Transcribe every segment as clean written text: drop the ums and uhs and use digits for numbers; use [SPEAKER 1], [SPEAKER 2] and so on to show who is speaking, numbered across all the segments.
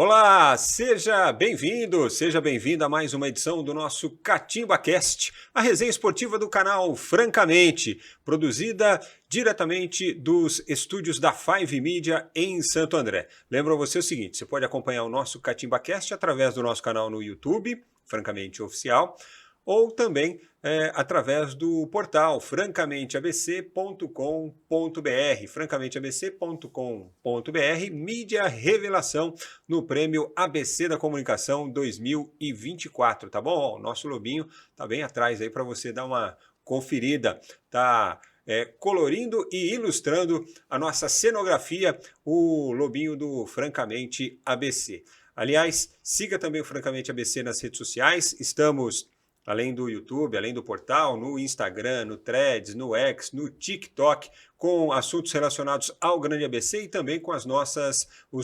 [SPEAKER 1] Olá, seja bem-vindo, seja bem-vinda a mais uma edição do nosso CatimbaCast, a resenha esportiva do canal Francamente, produzida diretamente dos estúdios da Five Media em Santo André. Lembro a você o seguinte, você pode acompanhar o nosso CatimbaCast através do nosso canal no YouTube, Francamente Oficial, ou também através do portal francamenteabc.com.br, francamenteabc.com.br, mídia revelação no prêmio ABC da Comunicação 2024, tá bom? Ó, o nosso lobinho tá bem atrás aí para você dar uma conferida, tá? Colorindo e ilustrando a nossa cenografia, o lobinho do Francamente ABC. Aliás, siga também o Francamente ABC nas redes sociais, estamos além do YouTube, além do portal, no Instagram, no Threads, no X, no TikTok, com assuntos relacionados ao Grande ABC e também com os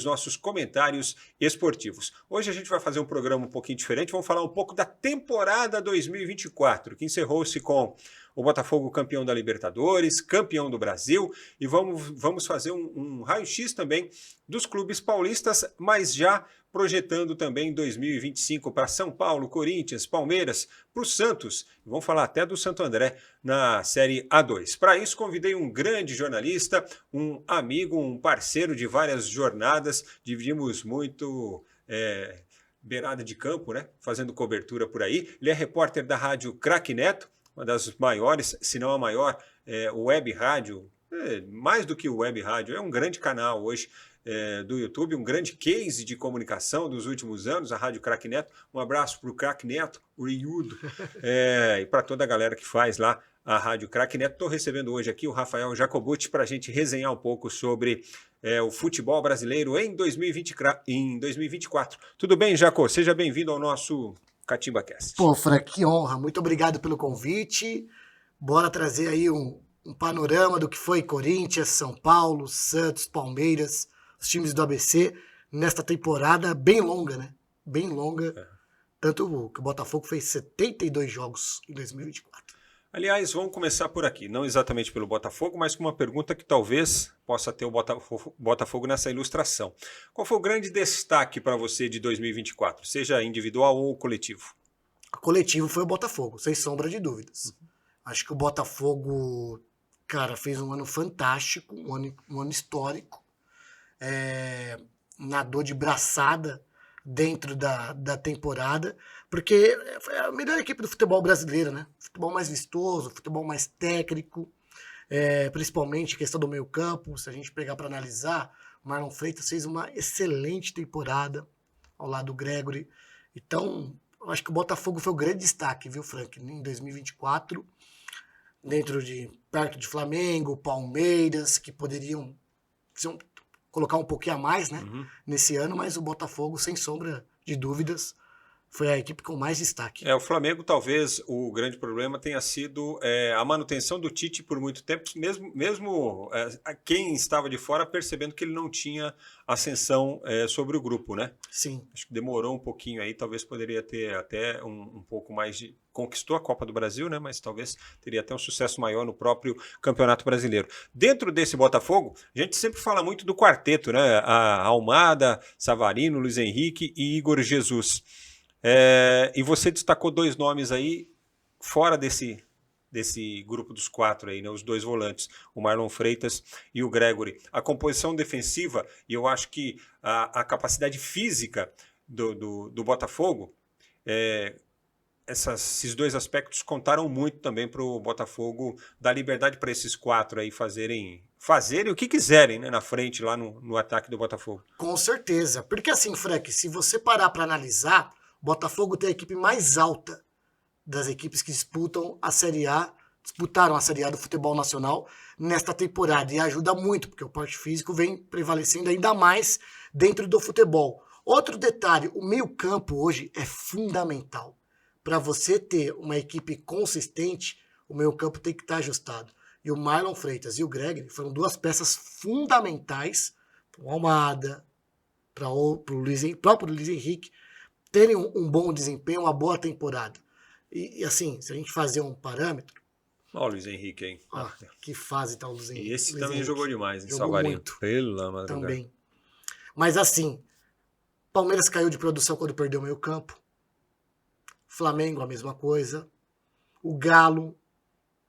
[SPEAKER 1] nossos comentários esportivos. Hoje a gente vai fazer um programa um pouquinho diferente, vamos falar um pouco da temporada 2024, que encerrou-se com o Botafogo campeão da Libertadores, campeão do Brasil, e vamos fazer um raio-x também dos clubes paulistas, mas já projetando também 2025 para São Paulo, Corinthians, Palmeiras, para o Santos, vamos falar até do Santo André na Série A2. Para isso, convidei um grande jornalista, um amigo, um parceiro de várias jornadas, dividimos muito beirada de campo, né? Fazendo cobertura por aí. Ele é repórter da rádio Craque Neto, uma das maiores, se não a maior, web rádio, mais do que o web rádio, é um grande canal hoje do YouTube, um grande case de comunicação dos últimos anos, a Rádio Craque Neto. Um abraço para o Craque Neto, o Riudo, e para toda a galera que faz lá a Rádio Craque Neto. Estou recebendo hoje aqui o Rafael Jacobucci para a gente resenhar um pouco sobre o futebol brasileiro em 2024. Tudo bem, Jaco? Seja bem-vindo ao nosso CatimbaCast.
[SPEAKER 2] Pô, Frank, que honra. Muito obrigado pelo convite. Bora trazer aí um panorama do que foi Corinthians, São Paulo, Santos, Palmeiras, os times do ABC, nesta temporada bem longa, né? Bem longa. Tanto que o Botafogo fez 72 jogos em 2024.
[SPEAKER 1] Aliás, vamos começar por aqui, não exatamente pelo Botafogo, mas com uma pergunta que talvez possa ter o Botafogo nessa ilustração. Qual foi o grande destaque para você de 2024, seja individual ou coletivo?
[SPEAKER 2] O coletivo foi o Botafogo, sem sombra de dúvidas. Acho que o Botafogo, cara, fez um ano fantástico, um ano histórico. Nadou de braçada dentro da temporada, porque foi a melhor equipe do futebol brasileiro, né? Futebol mais vistoso, futebol mais técnico, principalmente questão do meio campo. Se a gente pegar para analisar, o Marlon Freitas fez uma excelente temporada ao lado do Gregory. Então, eu acho que o Botafogo foi o grande destaque, viu, Frank, em 2024, perto de Flamengo, Palmeiras, que poderiam colocar um pouquinho a mais, né, nesse ano, mas o Botafogo, sem sombra de dúvidas, foi a equipe com mais destaque.
[SPEAKER 1] O Flamengo, talvez, o grande problema tenha sido a manutenção do Tite por muito tempo, mesmo quem estava de fora percebendo que ele não tinha ascensão sobre o grupo, né?
[SPEAKER 2] Sim.
[SPEAKER 1] Acho que demorou um pouquinho aí, talvez poderia ter até um pouco mais de... Conquistou a Copa do Brasil, né? Mas talvez teria até um sucesso maior no próprio Campeonato Brasileiro. Dentro desse Botafogo, a gente sempre fala muito do quarteto, né? A Almada, Savarino, Luiz Henrique e Igor Jesus. E você destacou dois nomes aí fora desse grupo dos quatro aí, né? Os dois volantes, o Marlon Freitas e o Gregory. A composição defensiva, e eu acho que a capacidade física do Botafogo, esses dois aspectos contaram muito também para o Botafogo dar liberdade para esses quatro aí fazerem o que quiserem, né, na frente, lá no ataque do Botafogo.
[SPEAKER 2] Com certeza. Porque assim, Frank, se você parar para analisar, o Botafogo tem a equipe mais alta das equipes que disputaram a Série A do futebol nacional nesta temporada. E ajuda muito, porque o porte físico vem prevalecendo ainda mais dentro do futebol. Outro detalhe, o meio-campo hoje é fundamental. Para você ter uma equipe consistente, o meio-campo tem que estar ajustado. E o Marlon Freitas e o Gregory foram duas peças fundamentais para o Almada, para o próprio Luiz Henrique, terem um bom desempenho, uma boa temporada. E assim, se a gente fazer um parâmetro...
[SPEAKER 1] Olha o Luiz Henrique, hein?
[SPEAKER 2] Que fase tá o Luiz Henrique.
[SPEAKER 1] E esse também jogou demais, hein,
[SPEAKER 2] jogou
[SPEAKER 1] Savarino?
[SPEAKER 2] Muito.
[SPEAKER 1] Pela madrugada.
[SPEAKER 2] Também. Mas assim, Palmeiras caiu de produção quando perdeu o meio campo. Flamengo, a mesma coisa. O Galo.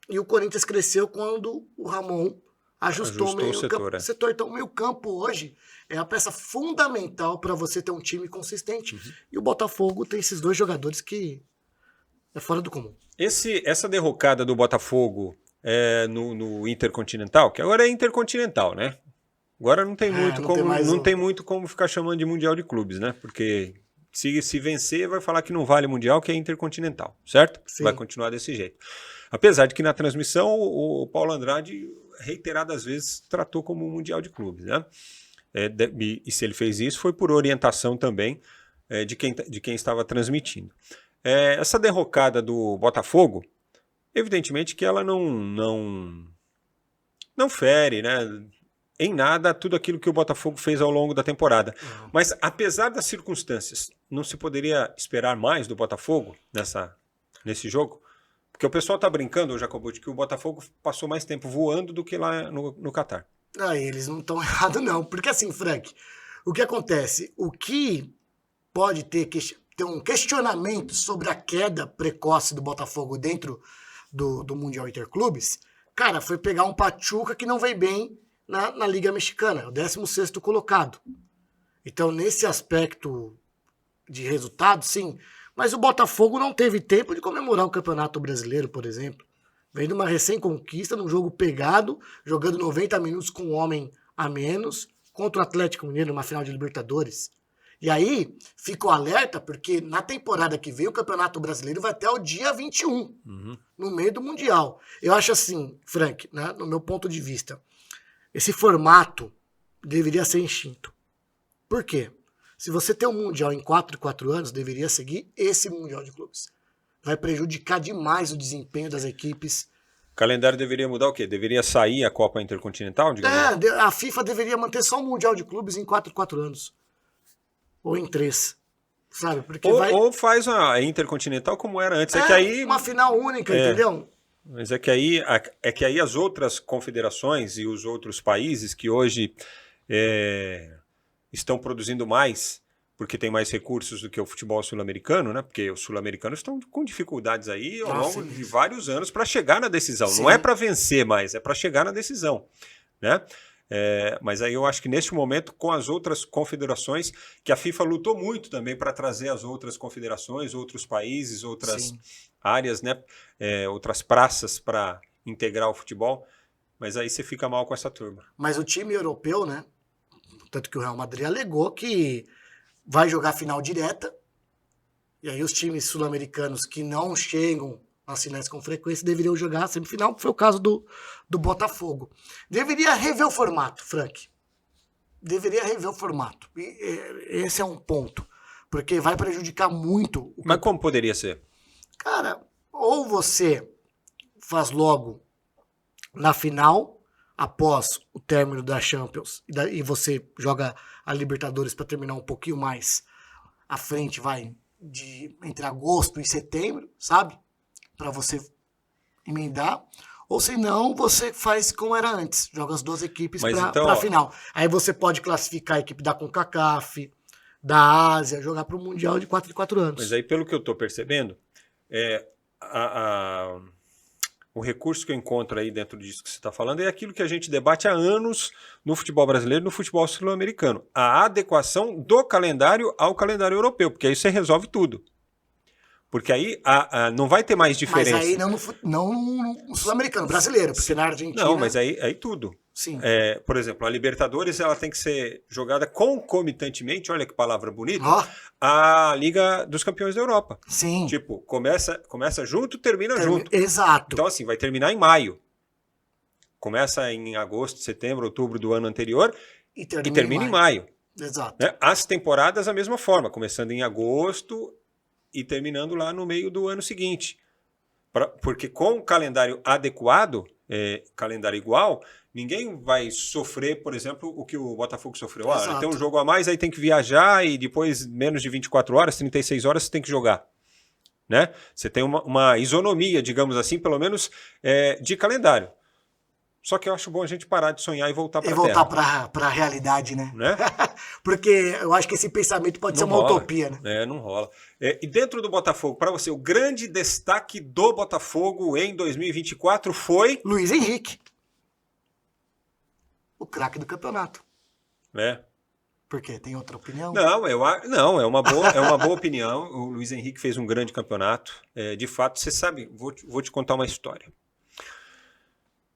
[SPEAKER 2] E o Corinthians cresceu quando o Ramon ajustou o meio campo. Setor. Então, o meio campo hoje é a peça fundamental para você ter um time consistente. E o Botafogo tem esses dois jogadores que é fora do comum.
[SPEAKER 1] Essa derrocada do Botafogo no Intercontinental, que agora é Intercontinental, né? Agora não tem muito como ficar chamando de Mundial de Clubes, né? Porque se vencer, vai falar que não vale Mundial, que é Intercontinental, certo? Sim. Vai continuar desse jeito. Apesar de que na transmissão o Paulo Andrade reiteradas vezes tratou como Mundial de Clubes, né? E se ele fez isso foi por orientação também de quem estava transmitindo. Essa derrocada do Botafogo, evidentemente que ela não fere, né, em nada tudo aquilo que o Botafogo fez ao longo da temporada. Mas apesar das circunstâncias, não se poderia esperar mais do Botafogo nesse jogo? Porque o pessoal está brincando, Jacobut, que o Botafogo passou mais tempo voando do que lá no Catar.
[SPEAKER 2] Eles não estão errados não, porque assim, Frank, o que acontece? O que pode ter um questionamento sobre a queda precoce do Botafogo dentro do Mundial Interclubes, cara, foi pegar um Pachuca que não veio bem na Liga Mexicana, o 16º colocado. Então, nesse aspecto de resultado, sim, mas o Botafogo não teve tempo de comemorar o Campeonato Brasileiro, por exemplo. Vem de uma recém-conquista, num jogo pegado, jogando 90 minutos com um homem a menos, contra o Atlético Mineiro numa final de Libertadores. E aí, fico alerta, porque na temporada que vem o Campeonato Brasileiro vai até o dia 21, no meio do Mundial. Eu acho assim, Frank, né, no meu ponto de vista, esse formato deveria ser extinto. Por quê? Se você tem um Mundial em 4 anos, deveria seguir esse Mundial de Clubes. Vai prejudicar demais o desempenho das equipes.
[SPEAKER 1] O calendário deveria mudar o quê? Deveria sair a Copa Intercontinental?
[SPEAKER 2] A FIFA deveria manter só o Mundial de Clubes em 4 anos. Ou em 3. Sabe? Porque
[SPEAKER 1] ou faz a Intercontinental como era antes. Que aí,
[SPEAKER 2] uma final única, entendeu?
[SPEAKER 1] Mas é que aí as outras confederações e os outros países que hoje estão produzindo mais, porque tem mais recursos do que o futebol sul-americano, né? Porque os sul-americanos estão com dificuldades aí ao longo de vários anos para chegar na decisão. Sim. Não é para vencer mais, é para chegar na decisão, né? Mas aí eu acho que neste momento, com as outras confederações, que a FIFA lutou muito também para trazer as outras confederações, outros países, outras áreas, né? Outras praças para integrar o futebol, mas aí você fica mal com essa turma.
[SPEAKER 2] Mas o time europeu, né? Tanto que o Real Madrid alegou que vai jogar final direta, e aí os times sul-americanos que não chegam às finais com frequência deveriam jogar a semifinal, que foi o caso do Botafogo. Deveria rever o formato, Frank. Deveria rever o formato. E esse é um ponto, porque vai prejudicar muito.
[SPEAKER 1] Mas como poderia ser?
[SPEAKER 2] Cara, ou você faz logo na final, após o término da Champions, e você joga a Libertadores para terminar um pouquinho mais à frente, entre agosto e setembro, sabe? Para você emendar. Ou se não, você faz como era antes, joga as duas equipes para a final. Aí você pode classificar a equipe da CONCACAF, da Ásia, jogar para o Mundial de 4 anos.
[SPEAKER 1] Mas aí, pelo que eu estou percebendo, o recurso que eu encontro aí dentro disso que você está falando é aquilo que a gente debate há anos no futebol brasileiro e no futebol sul-americano. A adequação do calendário ao calendário europeu, porque aí você resolve tudo. Porque aí não vai ter mais diferença.
[SPEAKER 2] Mas aí não no sul-americano, brasileiro, porque na Argentina...
[SPEAKER 1] Não, mas aí tudo.
[SPEAKER 2] Sim.
[SPEAKER 1] Por exemplo, a Libertadores ela tem que ser jogada concomitantemente, olha que palavra bonita, a Liga dos Campeões da Europa.
[SPEAKER 2] Sim.
[SPEAKER 1] Tipo, começa junto, termina junto.
[SPEAKER 2] Exato.
[SPEAKER 1] Então, assim, vai terminar em maio. Começa em agosto, setembro, outubro do ano anterior e termina em maio.
[SPEAKER 2] Exato.
[SPEAKER 1] Né? As temporadas, da mesma forma, começando em agosto e terminando lá no meio do ano seguinte. Porque com o calendário adequado, calendário igual, ninguém vai sofrer, por exemplo, o que o Botafogo sofreu. Tem um jogo a mais, aí tem que viajar e depois menos de 24 horas, 36 horas você tem que jogar. Né? Você tem uma isonomia, digamos assim, pelo menos de calendário. Só que eu acho bom a gente parar de sonhar e voltar para
[SPEAKER 2] E
[SPEAKER 1] a
[SPEAKER 2] voltar
[SPEAKER 1] terra.
[SPEAKER 2] para a realidade, né?
[SPEAKER 1] Né?
[SPEAKER 2] Porque eu acho que esse pensamento pode ser
[SPEAKER 1] Não
[SPEAKER 2] uma
[SPEAKER 1] rola.
[SPEAKER 2] utopia, né?
[SPEAKER 1] Não rola. E dentro do Botafogo, para você, o grande destaque do Botafogo em 2024 foi...
[SPEAKER 2] Luiz Henrique. O craque do campeonato.
[SPEAKER 1] Né?
[SPEAKER 2] Por quê? Tem outra opinião?
[SPEAKER 1] Não, é uma boa opinião. O Luiz Henrique fez um grande campeonato. De fato, você sabe, vou te contar uma história.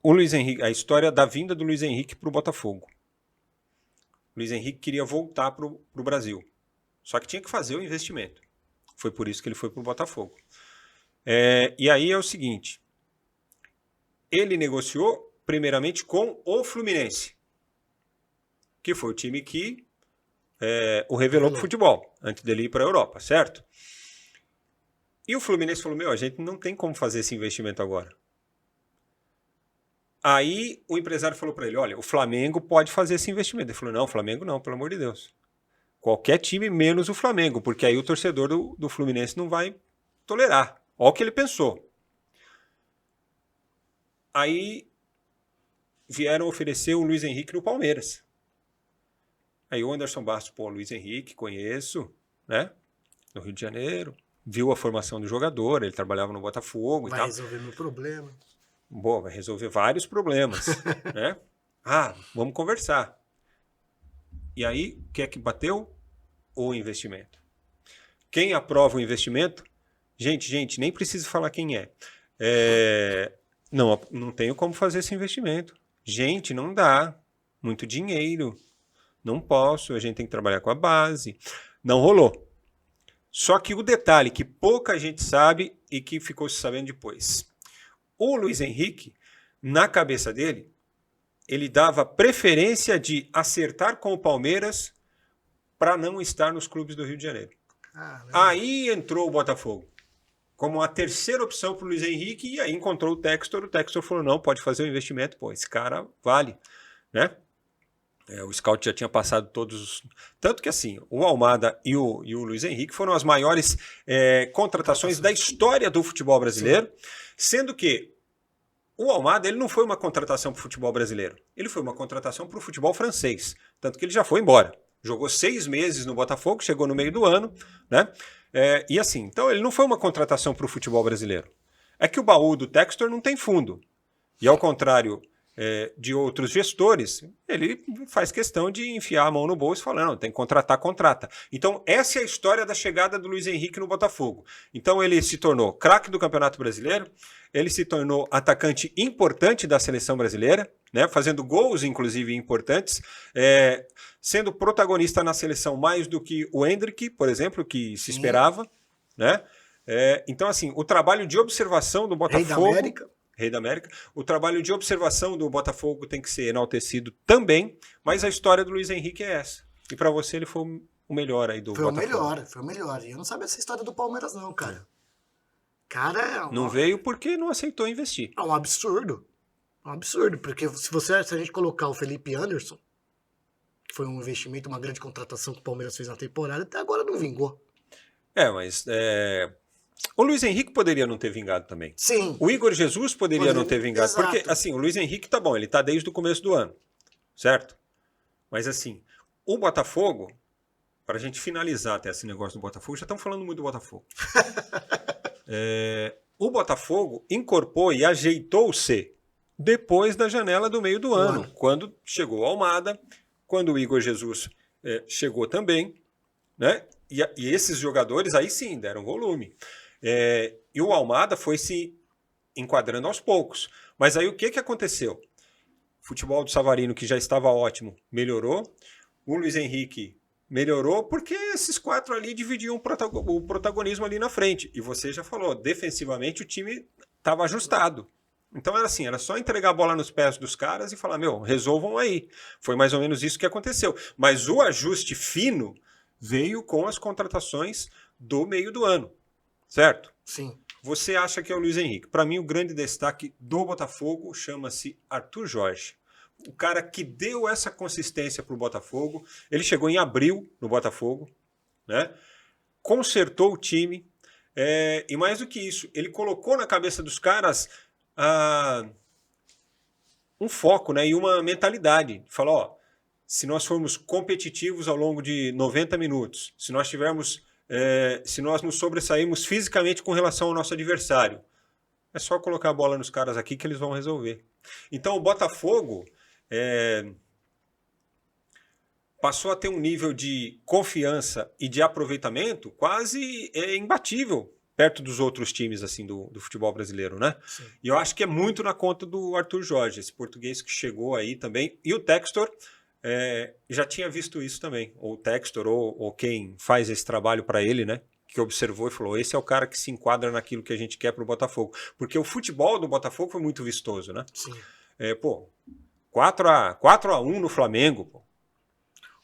[SPEAKER 1] O Luiz Henrique, a história da vinda do Luiz Henrique para o Botafogo. O Luiz Henrique queria voltar para o Brasil. Só que tinha que fazer o investimento. Foi por isso que ele foi para o Botafogo. E aí é o seguinte. Ele negociou primeiramente com o Fluminense, que foi o time que o revelou para o futebol, antes dele ir para a Europa, certo? E o Fluminense falou, a gente não tem como fazer esse investimento agora. Aí o empresário falou para ele, olha, o Flamengo pode fazer esse investimento. Ele falou, não, o Flamengo não, pelo amor de Deus. Qualquer time menos o Flamengo, porque aí o torcedor do Fluminense não vai tolerar. Olha o que ele pensou. Aí vieram oferecer o Luiz Henrique no Palmeiras. Aí o Anderson Bastos, Luiz Henrique, conheço, né? No Rio de Janeiro. Viu a formação do jogador, ele trabalhava no Botafogo e tal.
[SPEAKER 2] Vai resolver meu problema.
[SPEAKER 1] Bom, vai resolver vários problemas, né? Vamos conversar. E aí, o que é que bateu? O investimento. Quem aprova o investimento? Gente, nem preciso falar quem é. Não tenho como fazer esse investimento. Gente, não dá. Muito dinheiro. Não posso, a gente tem que trabalhar com a base. Não rolou. Só que o detalhe que pouca gente sabe e que ficou se sabendo depois. O Luiz Henrique, na cabeça dele, ele dava preferência de acertar com o Palmeiras para não estar nos clubes do Rio de Janeiro. Aí entrou o Botafogo como a terceira opção para o Luiz Henrique e aí encontrou o Textor falou, não, pode fazer o investimento, esse cara vale, né? O scout já tinha passado todos... Tanto que assim, o Almada e o Luiz Henrique foram as maiores contratações da história do futebol brasileiro, sendo que o Almada ele não foi uma contratação para o futebol brasileiro, ele foi uma contratação para o futebol francês, tanto que ele já foi embora. Jogou 6 meses no Botafogo, chegou no meio do ano, né? E assim, então ele não foi uma contratação para o futebol brasileiro. É que o baú do Textor não tem fundo. E ao contrário de outros gestores, ele faz questão de enfiar a mão no bolso e falar, não, tem que contratar, contrata. Então essa é a história da chegada do Luiz Henrique no Botafogo. Então ele se tornou craque do Campeonato Brasileiro, ele se tornou atacante importante da seleção brasileira, né, fazendo gols, inclusive, importantes, sendo protagonista na seleção mais do que o Endrick, por exemplo, que se esperava. Né? Então, assim, o trabalho de observação do Botafogo... Rei da América. O trabalho de observação do Botafogo tem que ser enaltecido também, mas a história do Luiz Henrique é essa. E para você ele foi o melhor aí do Botafogo.
[SPEAKER 2] Foi o melhor. E eu não sabia essa história do Palmeiras não, cara.
[SPEAKER 1] Não veio porque não aceitou investir.
[SPEAKER 2] É um absurdo. Um absurdo, porque se a gente colocar o Felipe Anderson, que foi um investimento, uma grande contratação que o Palmeiras fez na temporada, até agora não vingou.
[SPEAKER 1] Mas o Luiz Henrique poderia não ter vingado também.
[SPEAKER 2] Sim.
[SPEAKER 1] O Igor Jesus poderia não ter vingado.
[SPEAKER 2] Exato.
[SPEAKER 1] Porque, assim, o Luiz Henrique tá bom, ele tá desde o começo do ano, certo? Mas, assim, o Botafogo, para a gente finalizar até esse negócio do Botafogo, já estamos falando muito do Botafogo. O Botafogo incorporou e ajeitou-se depois da janela do meio do ano, quando chegou o Almada, quando o Igor Jesus chegou também, né? E esses jogadores aí sim deram volume. E o Almada foi se enquadrando aos poucos. Mas aí o que aconteceu? O futebol do Savarino, que já estava ótimo, melhorou. O Luiz Henrique melhorou porque esses 4 ali dividiam o protagonismo ali na frente. E você já falou, defensivamente o time estava ajustado. Então era assim, era só entregar a bola nos pés dos caras e falar, resolvam aí. Foi mais ou menos isso que aconteceu. Mas o ajuste fino veio com as contratações do meio do ano, certo?
[SPEAKER 2] Sim.
[SPEAKER 1] Você acha que é o Luiz Henrique? Para mim, o grande destaque do Botafogo chama-se Arthur Jorge. O cara que deu essa consistência para o Botafogo. Ele chegou em abril no Botafogo, né? Consertou o time. E mais do que isso, ele colocou na cabeça dos caras um foco, né, e uma mentalidade. Falar, ó, se nós formos competitivos ao longo de 90 minutos, se nós tivermos, se nós nos sobressairmos fisicamente com relação ao nosso adversário, é só colocar a bola nos caras aqui que eles vão resolver. Então o Botafogo passou a ter um nível de confiança e de aproveitamento quase imbatível perto dos outros times assim do futebol brasileiro, né?
[SPEAKER 2] Sim.
[SPEAKER 1] E eu acho que é muito na conta do Arthur Jorge, esse português que chegou aí também. E o Textor já tinha visto isso também. Ou o Textor, ou quem faz esse trabalho para ele, né? Que observou e falou, esse é o cara que se enquadra naquilo que a gente quer para o Botafogo. Porque o futebol do Botafogo foi muito vistoso, né?
[SPEAKER 2] Sim.
[SPEAKER 1] 4-1 no Flamengo, pô.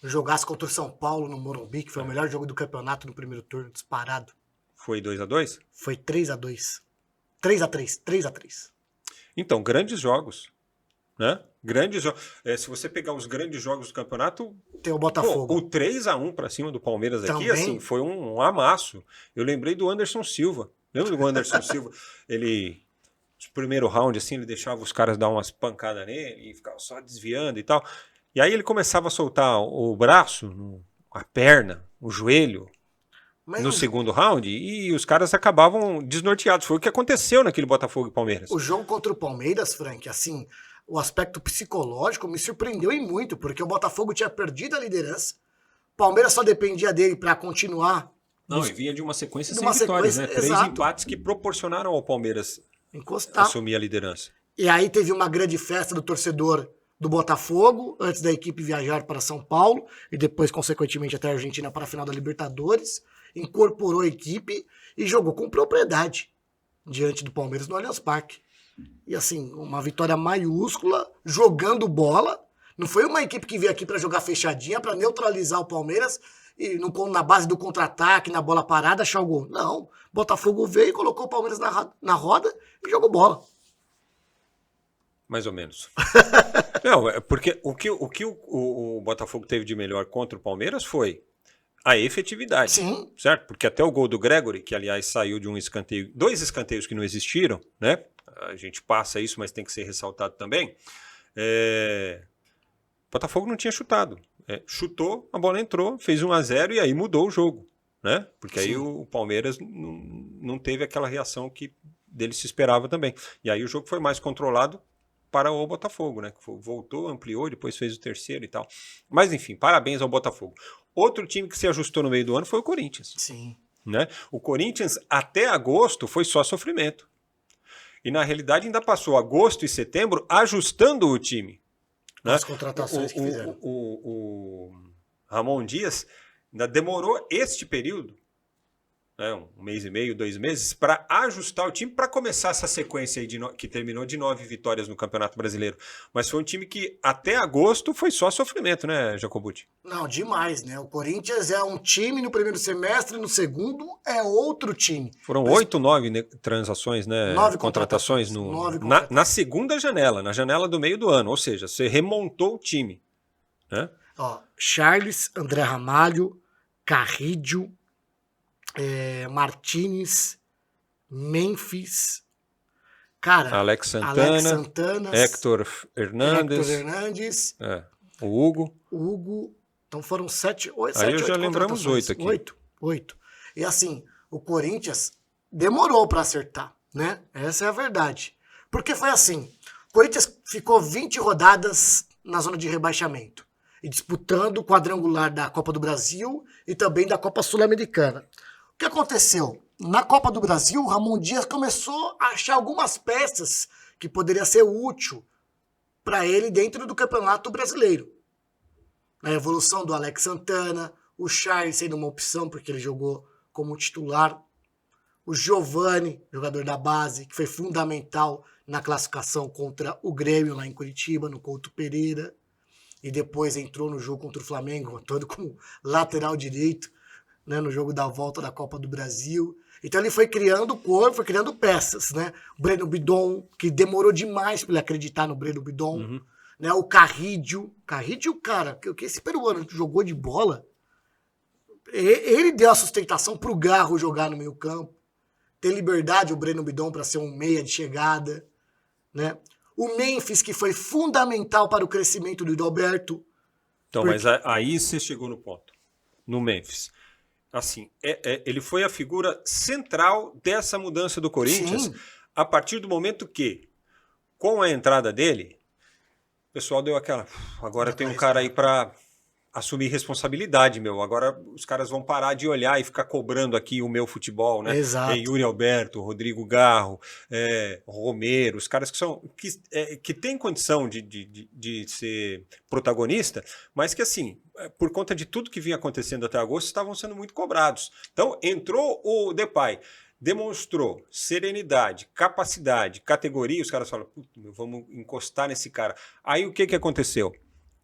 [SPEAKER 2] O jogaço contra o São Paulo no Morumbi, que foi o melhor jogo do campeonato no primeiro turno, disparado.
[SPEAKER 1] Foi 2-2?
[SPEAKER 2] Foi 3-2. 3-3. 3-3.
[SPEAKER 1] Então, grandes jogos, né? Grandes jogos. Se você pegar os grandes jogos do campeonato,
[SPEAKER 2] Tem o Botafogo.
[SPEAKER 1] o 3-1 para cima do Palmeiras aqui,
[SPEAKER 2] Também.
[SPEAKER 1] assim, foi um amasso. Eu lembrei do Anderson Silva. Lembra do Anderson Silva? Ele, no primeiro round, assim, ele deixava os caras dar umas pancadas nele e ficava só desviando e tal. E aí ele começava a soltar o braço, a perna, o joelho, no segundo round, e os caras acabavam desnorteados. Foi o que aconteceu naquele Botafogo e Palmeiras.
[SPEAKER 2] O jogo contra o Palmeiras, Frank, assim, o aspecto psicológico me surpreendeu e muito, porque o Botafogo tinha perdido a liderança, o Palmeiras só dependia dele para continuar.
[SPEAKER 1] Não, e vinha de uma sequência sem vitórias, né? 3 empates que proporcionaram ao Palmeiras assumir a liderança.
[SPEAKER 2] E aí teve uma grande festa do torcedor do Botafogo, antes da equipe viajar para São Paulo, e depois, consequentemente, até a Argentina para a final da Libertadores, incorporou a equipe e jogou com propriedade diante do Palmeiras no Allianz Parque. E assim, uma vitória maiúscula, jogando bola. Não foi uma equipe que veio aqui para jogar fechadinha, para neutralizar o Palmeiras e na base do contra-ataque, na bola parada, achar o gol. Não, Botafogo veio e colocou o Palmeiras na roda e jogou bola.
[SPEAKER 1] Mais ou menos. Não, porque o que o Botafogo teve de melhor contra o Palmeiras foi a efetividade.
[SPEAKER 2] Sim.
[SPEAKER 1] Certo? Porque até o gol do Gregory, que aliás saiu de um escanteio, 2 escanteios que não existiram, né? A gente passa isso, mas tem que ser ressaltado também. O Botafogo não tinha chutado. Chutou, a bola entrou, fez 1-0 e aí mudou o jogo, né? Porque aí o Palmeiras não teve aquela reação que dele se esperava também. E aí o jogo foi mais controlado para o Botafogo, né? Voltou, ampliou, depois fez o terceiro e tal. Mas enfim, parabéns ao Botafogo. Outro time que se ajustou no meio do ano foi o Corinthians.
[SPEAKER 2] Sim.
[SPEAKER 1] Né? O Corinthians até agosto foi só sofrimento. E na realidade ainda passou agosto e setembro ajustando o time. Né?
[SPEAKER 2] As contratações que fizeram.
[SPEAKER 1] O Ramon Dias ainda demorou este período, né, 1 mês e meio, 2 meses, para ajustar o time, para começar essa sequência aí que terminou de 9 vitórias no Campeonato Brasileiro. Mas foi um time que até agosto foi só sofrimento, né, Jacobucci?
[SPEAKER 2] Não, demais, né? O Corinthians é um time no primeiro semestre, no segundo é outro time.
[SPEAKER 1] Foram 8, 9 transações, né?
[SPEAKER 2] 9
[SPEAKER 1] contratações na segunda janela, na janela do meio do ano. Ou seja, você remontou o time. Né?
[SPEAKER 2] Ó, Charles, André Ramalho, Carrídio, Martínez, Memphis, cara,
[SPEAKER 1] Alex Santana, Héctor Hernandes, o Hugo.
[SPEAKER 2] Então foram 7, 8,
[SPEAKER 1] aí já lembramos 8 aqui.
[SPEAKER 2] 8. E assim, o Corinthians demorou para acertar, né? Essa é a verdade. Porque foi assim, o Corinthians ficou 20 rodadas na zona de rebaixamento e disputando o quadrangular da Copa do Brasil e também da Copa Sul-Americana. O que aconteceu? Na Copa do Brasil, o Ramon Dias começou a achar algumas peças que poderia ser útil para ele dentro do Campeonato Brasileiro. A evolução do Alex Santana, o Charles sendo uma opção porque ele jogou como titular, o Giovani, jogador da base, que foi fundamental na classificação contra o Grêmio lá em Curitiba, no Couto Pereira, e depois entrou no jogo contra o Flamengo, todo como lateral direito, né, no jogo da volta da Copa do Brasil. Então ele foi criando corpo, foi criando peças, né? O Breno Bidon, que demorou demais para ele acreditar no Breno Bidon, né? O Carrídio, cara, que esse peruano jogou de bola, ele deu a sustentação para o Garro jogar no meio campo, ter liberdade o Breno Bidon para ser um meia de chegada, né? O Memphis, que foi fundamental para o crescimento do Alberto.
[SPEAKER 1] Então, mas aí você chegou no ponto. No Memphis. Assim, ele foi a figura central dessa mudança do Corinthians.
[SPEAKER 2] Sim.
[SPEAKER 1] A partir do momento que, com a entrada dele, o pessoal deu aquela... Agora tem um cara aí para assumir responsabilidade, meu. Agora os caras vão parar de olhar e ficar cobrando aqui o meu futebol, né?
[SPEAKER 2] Exato.
[SPEAKER 1] Yuri Alberto, Rodrigo Garro, Romero, os caras que têm condição de ser protagonista, mas que, assim, por conta de tudo que vinha acontecendo até agosto, estavam sendo muito cobrados. Então, entrou o Depay, demonstrou serenidade, capacidade, categoria, os caras falam, vamos encostar nesse cara. Aí o que aconteceu?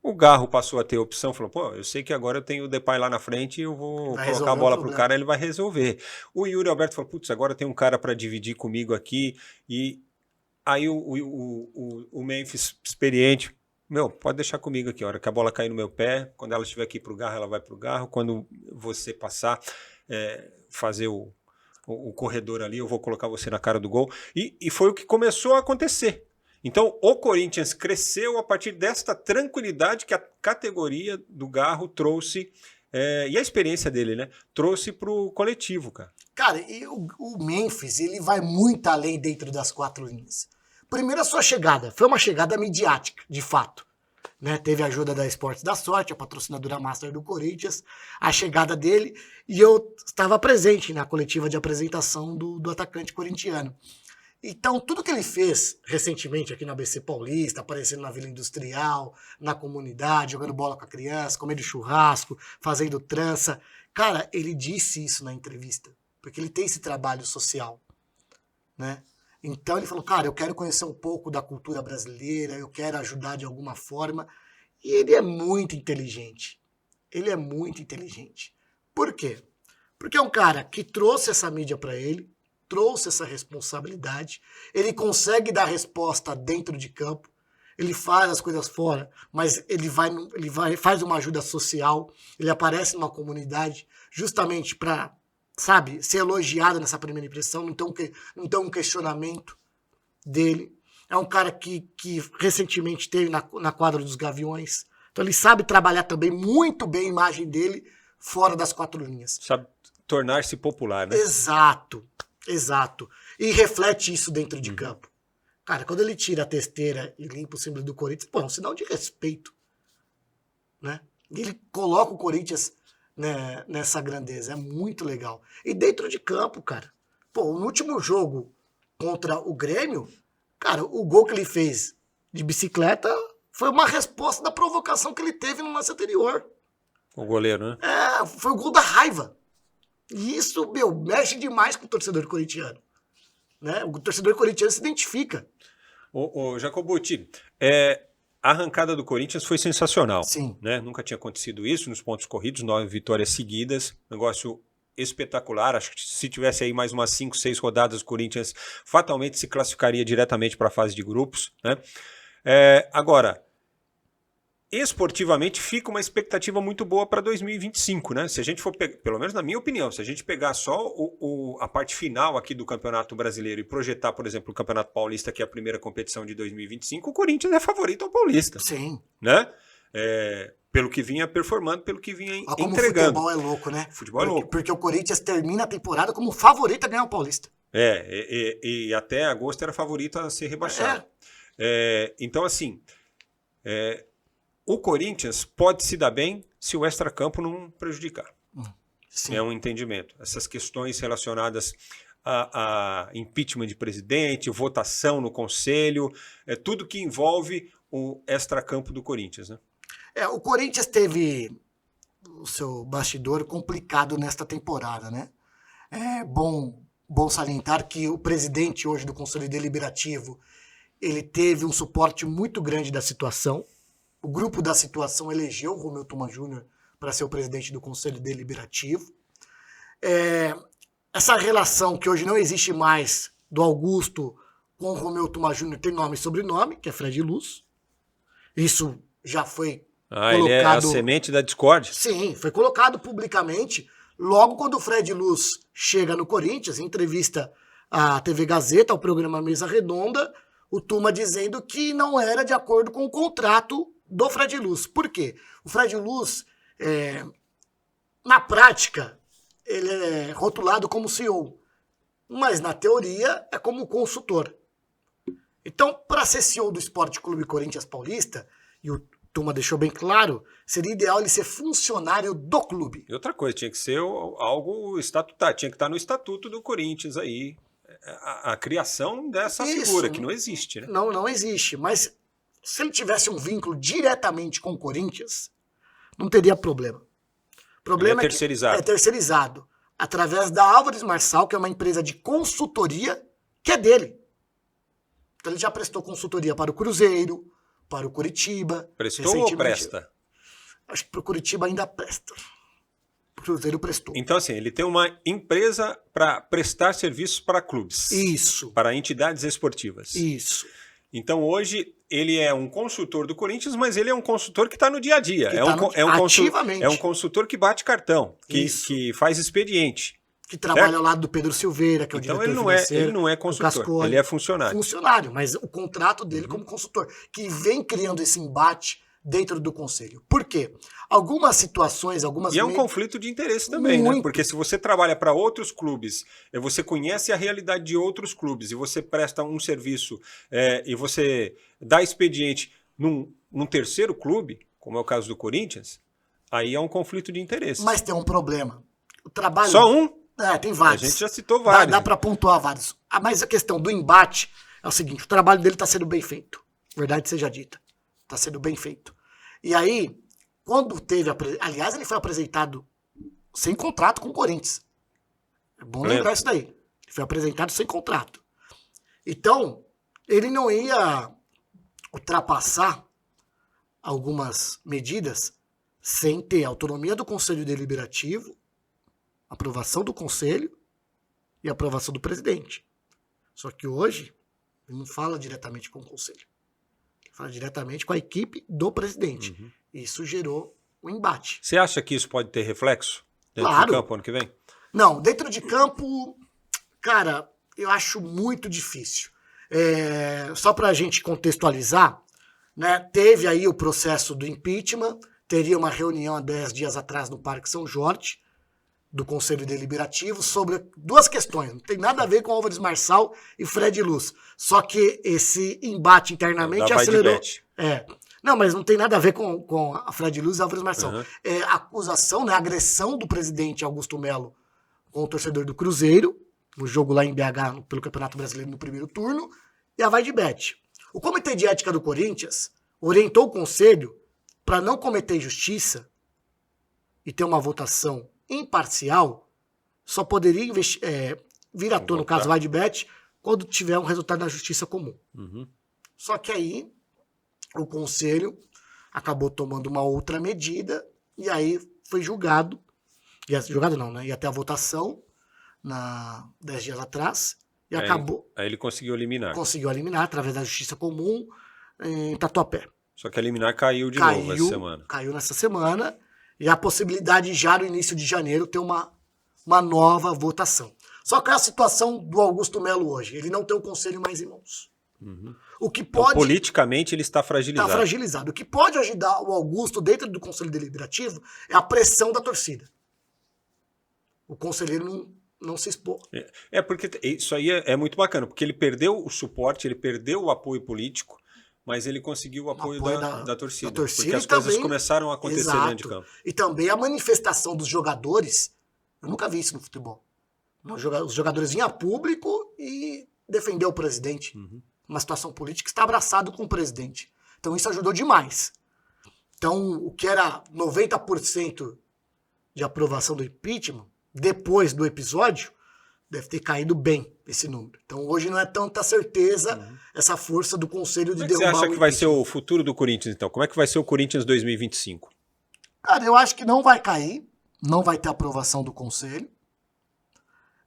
[SPEAKER 1] O Garro passou a ter opção, falou, pô, eu sei que agora eu tenho o Depay lá na frente e eu vou colocar a bola pro cara, ele vai resolver. O Yuri Alberto falou, putz, agora tem um cara para dividir comigo aqui. E aí o Memphis, experiente, meu, pode deixar comigo aqui, a hora que a bola cair no meu pé, quando ela estiver aqui pro Garro, ela vai pro Garro, quando você passar, fazer o corredor ali, eu vou colocar você na cara do gol. E foi o que começou a acontecer. Então, o Corinthians cresceu a partir desta tranquilidade que a categoria do Garro trouxe, e a experiência dele, né? Trouxe pro coletivo, cara.
[SPEAKER 2] Cara, e o Memphis, ele vai muito além dentro das 4 linhas. Primeiro, a sua chegada. Foi uma chegada midiática, de fato. Né? Teve a ajuda da Esportes da Sorte, a patrocinadora master do Corinthians, a chegada dele, e eu estava presente na coletiva de apresentação do atacante corintiano. Então, tudo que ele fez recentemente aqui na ABC Paulista, aparecendo na Vila Industrial, na comunidade, jogando bola com a criança, comendo churrasco, fazendo trança, cara, ele disse isso na entrevista, porque ele tem esse trabalho social, né? Então ele falou, cara, eu quero conhecer um pouco da cultura brasileira, eu quero ajudar de alguma forma, e ele é muito inteligente. Ele é muito inteligente. Por quê? Porque é um cara que trouxe essa mídia para ele, trouxe essa responsabilidade, ele consegue dar resposta dentro de campo, ele faz as coisas fora, mas ele faz uma ajuda social, ele aparece numa comunidade justamente para, sabe, ser elogiado nessa primeira impressão, não tem um questionamento dele. É um cara que recentemente esteve na quadra dos Gaviões, então ele sabe trabalhar também muito bem a imagem dele fora das 4 linhas.
[SPEAKER 1] Sabe tornar-se popular, né?
[SPEAKER 2] Exato. Exato. E reflete isso dentro de campo. Cara, quando ele tira a testeira e limpa o símbolo do Corinthians, pô, é um sinal de respeito. Né? E ele coloca o Corinthians, né, nessa grandeza. É muito legal. E dentro de campo, cara, pô, no último jogo contra o Grêmio, cara, o gol que ele fez de bicicleta foi uma resposta da provocação que ele teve no lance anterior.
[SPEAKER 1] O goleiro, né?
[SPEAKER 2] Foi o gol da raiva. E isso, meu, mexe demais com o torcedor corintiano. Né? O torcedor corintiano se identifica.
[SPEAKER 1] Ô Jacobucci, a arrancada do Corinthians foi sensacional.
[SPEAKER 2] Sim.
[SPEAKER 1] Né? Nunca tinha acontecido isso nos pontos corridos, 9 vitórias seguidas, negócio espetacular. Acho que se tivesse aí mais umas 5, 6 rodadas, o Corinthians fatalmente se classificaria diretamente para a fase de grupos. Né? Agora, esportivamente fica uma expectativa muito boa para 2025, né? Se a gente for, pelo menos na minha opinião, se a gente pegar só a parte final aqui do Campeonato Brasileiro e projetar, por exemplo, o Campeonato Paulista, que é a primeira competição de 2025, o Corinthians é favorito ao Paulista.
[SPEAKER 2] Sim.
[SPEAKER 1] Né? Pelo que vinha performando, pelo que vinha
[SPEAKER 2] como
[SPEAKER 1] entregando.
[SPEAKER 2] O futebol é louco, né?
[SPEAKER 1] Futebol é louco.
[SPEAKER 2] Porque o Corinthians termina a temporada como favorito a ganhar o Paulista.
[SPEAKER 1] E até agosto era favorito a ser rebaixado. Então, assim... o Corinthians pode se dar bem se o extracampo não prejudicar.
[SPEAKER 2] Sim.
[SPEAKER 1] É um entendimento. Essas questões relacionadas a impeachment de presidente, votação no conselho, tudo que envolve o extracampo do Corinthians. Né?
[SPEAKER 2] O Corinthians teve o seu bastidor complicado nesta temporada. Né? É bom salientar que o presidente hoje do Conselho Deliberativo ele teve um suporte muito grande da situação. O grupo da situação elegeu o Romeu Thoma Júnior para ser o presidente do Conselho Deliberativo. Essa relação que hoje não existe mais do Augusto com o Romeu Thoma Júnior tem nome e sobrenome, que é Fred Luz. Isso já foi colocado...
[SPEAKER 1] Ele é a semente da discórdia?
[SPEAKER 2] Sim, foi colocado publicamente. Logo quando o Fred Luz chega no Corinthians, em entrevista à TV Gazeta, ao programa Mesa Redonda, o Tuma dizendo que não era de acordo com o contrato do Fred Luz. Por quê? O Fred Luz, na prática, ele é rotulado como CEO, mas na teoria é como consultor. Então, para ser CEO do Esporte Clube Corinthians Paulista, e o Tuma deixou bem claro, seria ideal ele ser funcionário do clube.
[SPEAKER 1] E outra coisa, tinha que ser algo estatutário, tinha que estar no estatuto do Corinthians aí, a criação dessa figura, que não existe, né?
[SPEAKER 2] Não existe, mas se ele tivesse um vínculo diretamente com o Corinthians, não teria problema. O problema
[SPEAKER 1] é terceirizado.
[SPEAKER 2] É terceirizado, através da Álvares Marçal, que é uma empresa de consultoria que é dele. Então ele já prestou consultoria para o Cruzeiro, para o Coritiba.
[SPEAKER 1] Prestou ou presta?
[SPEAKER 2] Acho que para o Coritiba ainda presta. O Cruzeiro prestou.
[SPEAKER 1] Então, assim, ele tem uma empresa para prestar serviços para clubes.
[SPEAKER 2] Isso.
[SPEAKER 1] Para entidades esportivas.
[SPEAKER 2] Isso.
[SPEAKER 1] Então, hoje, ele é um consultor do Corinthians, mas ele é um consultor que está no dia a dia.
[SPEAKER 2] Ativamente.
[SPEAKER 1] É um consultor que bate cartão, que faz expediente.
[SPEAKER 2] Que trabalha ao lado do Pedro Silveira, que é o
[SPEAKER 1] então,
[SPEAKER 2] diretor financeiro.
[SPEAKER 1] Ele não é consultor,
[SPEAKER 2] Cascone,
[SPEAKER 1] ele é funcionário.
[SPEAKER 2] Funcionário, mas o contrato dele como consultor, que vem criando esse embate dentro do conselho. Por quê? Algumas situações,
[SPEAKER 1] E é um conflito de interesse também, né? Porque se você trabalha para outros clubes, você conhece a realidade de outros clubes e você presta um serviço e você dá expediente num terceiro clube, como é o caso do Corinthians, aí é um conflito de interesse.
[SPEAKER 2] Mas tem um problema. O trabalho...
[SPEAKER 1] Só um?
[SPEAKER 2] Tem vários.
[SPEAKER 1] A gente já citou vários.
[SPEAKER 2] Dá para pontuar vários. Mas a questão do embate é o seguinte, o trabalho dele está sendo bem feito. Verdade seja dita. Está sendo bem feito. E aí, quando teve... Aliás, ele foi apresentado sem contrato com o Corinthians. É bom lembrar isso daí. Ele foi apresentado sem contrato. Então, ele não ia ultrapassar algumas medidas sem ter autonomia do Conselho Deliberativo, aprovação do Conselho e aprovação do presidente. Só que hoje, ele não fala diretamente com o Conselho. Fala diretamente com a equipe do presidente. Uhum. Isso gerou um embate.
[SPEAKER 1] Você acha que isso pode ter reflexo dentro do campo ano que vem?
[SPEAKER 2] Não, dentro de campo, cara, eu acho muito difícil. Só para a gente contextualizar, né, teve aí o processo do impeachment, teria uma reunião há 10 dias atrás no Parque São Jorge, do Conselho Deliberativo, sobre duas questões. Não tem nada a ver com Álvares Marçal e Fred Luz. Só que esse embate internamente acelerou. Não, mas não tem nada a ver com a Fred Luz e Álvares Marçal. Uhum. É a acusação, né, a agressão do presidente Augusto Melo com o torcedor do Cruzeiro, no jogo lá em BH, pelo Campeonato Brasileiro, no primeiro turno, e a Vaidebet. O Comitê de Ética do Corinthians orientou o Conselho para não cometer injustiça e ter uma votação imparcial, só poderia vir à tona no caso Vaidebet quando tiver um resultado da justiça comum. Uhum. Só que aí o Conselho acabou tomando uma outra medida e aí foi julgado. Julgado não, né? Ia até a votação 10 dias atrás e acabou.
[SPEAKER 1] Aí ele conseguiu eliminar.
[SPEAKER 2] Conseguiu eliminar através da justiça comum em Tatuapé.
[SPEAKER 1] Só que a liminar caiu de novo essa semana.
[SPEAKER 2] Caiu nessa semana. E a possibilidade já no início de janeiro ter uma nova votação. Só que é a situação do Augusto Melo hoje. Ele não tem o Conselho mais em mãos. Uhum. O que pode...
[SPEAKER 1] Então, politicamente ele está fragilizado.
[SPEAKER 2] Está fragilizado. O que pode ajudar o Augusto dentro do Conselho Deliberativo é a pressão da torcida. O conselheiro não se expor.
[SPEAKER 1] Porque isso aí é muito bacana, porque ele perdeu o suporte, ele perdeu o apoio político, mas ele conseguiu o apoio da torcida. Porque as coisas começaram a acontecer dentro de campo.
[SPEAKER 2] E também a manifestação dos jogadores. Eu nunca vi isso no futebol. Os jogadores vinham a público e defender o presidente. Uhum. Uma situação política está abraçado com o presidente. Então isso ajudou demais. Então o que era 90% de aprovação do impeachment, depois do episódio, deve ter caído bem esse número. Então hoje não é tanta certeza essa força do Conselho de derrubar o impeachment.
[SPEAKER 1] Você acha que vai ser o futuro do Corinthians, então? Como é que vai ser o Corinthians 2025?
[SPEAKER 2] Cara, eu acho que não vai cair, não vai ter aprovação do Conselho.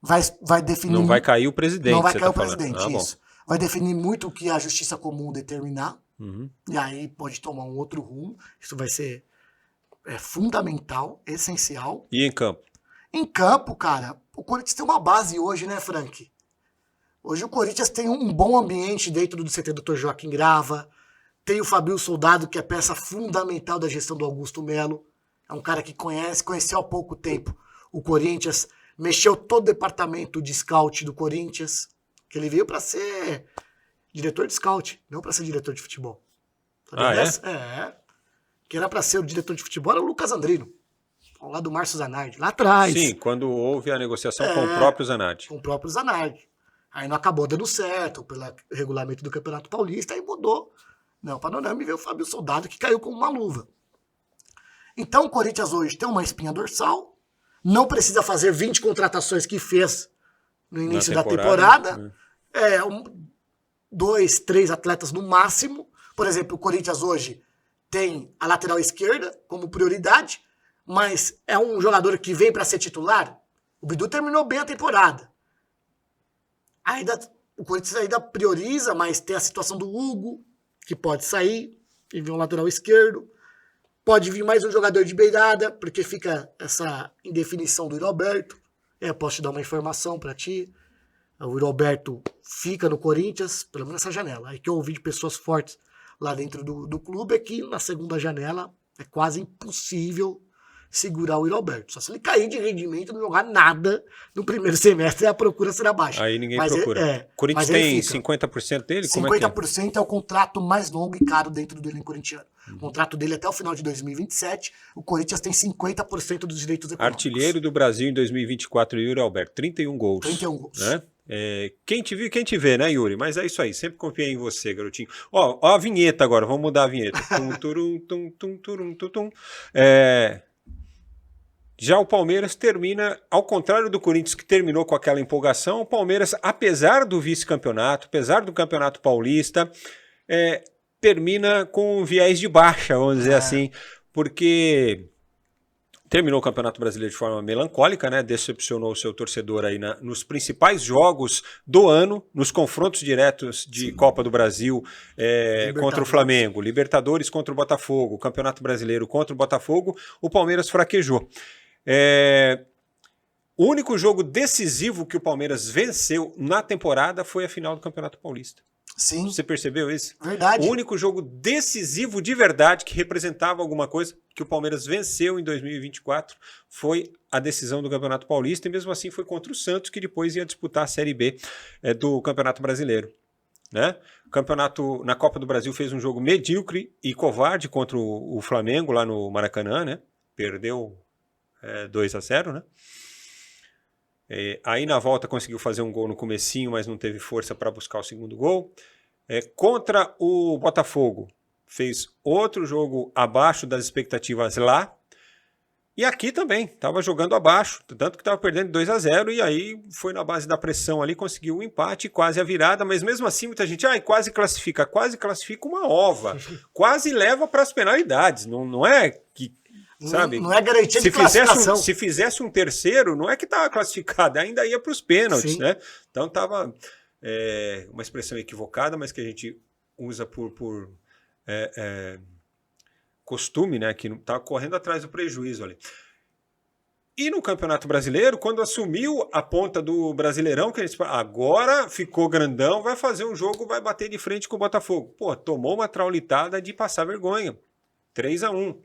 [SPEAKER 2] Vai definir...
[SPEAKER 1] Não vai cair o presidente,
[SPEAKER 2] não vai cair o presidente, isso. Vai definir muito o que a Justiça Comum determinar, e aí pode tomar um outro rumo. Isso vai ser fundamental, essencial.
[SPEAKER 1] E em campo?
[SPEAKER 2] Em campo, cara, o Corinthians tem uma base hoje, né, Frank? Hoje o Corinthians tem um bom ambiente dentro do CT Dr. Joaquim Grava, tem o Fabio Soldado, que é peça fundamental da gestão do Augusto Melo, é um cara que conheceu há pouco tempo o Corinthians, mexeu todo o departamento de scout do Corinthians, que ele veio para ser diretor de scout, não para ser diretor de futebol. Que era para ser o diretor de futebol era o Lucas Andrino, ao lado do Márcio Zanardi, lá atrás.
[SPEAKER 1] Sim, quando houve a negociação com o próprio Zanardi.
[SPEAKER 2] Com o próprio Zanardi. Aí não acabou dando certo pelo regulamento do Campeonato Paulista, aí mudou. Não, panorama e veio o Fábio Soldado, que caiu como uma luva. Então o Corinthians hoje tem uma espinha dorsal, não precisa fazer 20 contratações que fez no início da temporada. 2, 3 atletas no máximo. Por exemplo, o Corinthians hoje tem a lateral esquerda como prioridade, mas é um jogador que vem para ser titular. O Bidu terminou bem a temporada. O Corinthians ainda prioriza, mas tem a situação do Hugo, que pode sair e vir um lateral esquerdo. Pode vir mais um jogador de beirada, porque fica essa indefinição do Roberto. Posso te dar uma informação para ti. O Roberto fica no Corinthians, pelo menos nessa janela. Aí que eu ouvi de pessoas fortes lá dentro do clube é que na segunda janela é quase impossível segurar o Roberto. Só se ele cair de rendimento, não jogar nada no primeiro semestre, a procura será baixa.
[SPEAKER 1] Aí ninguém procura. O Corinthians tem 50% dele?
[SPEAKER 2] 50% é o contrato mais longo e caro dentro do elenco corintiano. O contrato dele até o final de 2027, o Corinthians tem 50% dos direitos econômicos.
[SPEAKER 1] Artilheiro do Brasil em 2024, Yuri Alberto, 31 gols.
[SPEAKER 2] 31 gols.
[SPEAKER 1] Né? Quem te viu, quem te vê, né, Yuri? Mas é isso aí, sempre confiei em você, garotinho. Ó a vinheta agora, vamos mudar a vinheta. Já o Palmeiras termina, ao contrário do Corinthians que terminou com aquela empolgação, o Palmeiras, apesar do vice-campeonato, apesar do Campeonato Paulista, termina com um viés de baixa, vamos dizer assim, porque terminou o Campeonato Brasileiro de forma melancólica, né? Decepcionou o seu torcedor aí nos principais jogos do ano, nos confrontos diretos de Copa do Brasil contra o Flamengo, Libertadores contra o Botafogo, Campeonato Brasileiro contra o Botafogo, o Palmeiras fraquejou. O único jogo decisivo que o Palmeiras venceu na temporada foi a final do Campeonato Paulista.
[SPEAKER 2] Sim.
[SPEAKER 1] Você percebeu isso?
[SPEAKER 2] Verdade.
[SPEAKER 1] O único jogo decisivo de verdade que representava alguma coisa que o Palmeiras venceu em 2024 foi a decisão do Campeonato Paulista, e mesmo assim foi contra o Santos, que depois ia disputar a Série B do Campeonato Brasileiro. Né? O campeonato na Copa do Brasil fez um jogo medíocre e covarde contra o Flamengo lá no Maracanã, né? Perdeu 2-0, né? Aí na volta conseguiu fazer um gol no comecinho, mas não teve força para buscar o segundo gol. Contra o Botafogo, fez outro jogo abaixo das expectativas lá. E aqui também, estava jogando abaixo, tanto que estava perdendo 2-0, e aí foi na base da pressão ali, conseguiu o empate, quase a virada, mas mesmo assim muita gente, quase classifica uma ova, quase leva para as penalidades, não é que... Sabe?
[SPEAKER 2] Não é garantia de classificação.
[SPEAKER 1] Se fizesse um terceiro, não é que estava classificado, ainda ia para os pênaltis, né? Então estava uma expressão equivocada, mas que a gente usa por costume, né? Que estava correndo atrás do prejuízo ali. E no Campeonato Brasileiro, quando assumiu a ponta do Brasileirão, que eles agora ficou grandão, vai fazer um jogo, vai bater de frente com o Botafogo. Pô, tomou uma traulitada de passar vergonha. 3-1.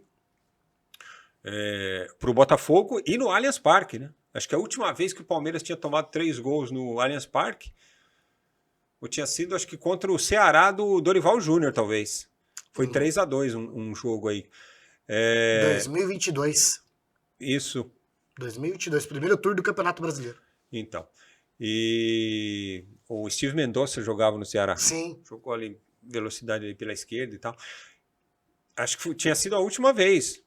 [SPEAKER 1] Para o Botafogo e no Allianz Parque, né? Acho que a última vez que o Palmeiras tinha tomado 3 gols no Allianz Parque, ou tinha sido, acho que contra o Ceará do Dorival Júnior, talvez. Foi 3-2 um jogo aí.
[SPEAKER 2] 2022.
[SPEAKER 1] Isso.
[SPEAKER 2] 2022, primeiro turno do Campeonato Brasileiro.
[SPEAKER 1] Então. E o Steve Mendonça jogava no Ceará.
[SPEAKER 2] Sim.
[SPEAKER 1] Jogou ali velocidade ali pela esquerda e tal. Acho que tinha sido a última vez.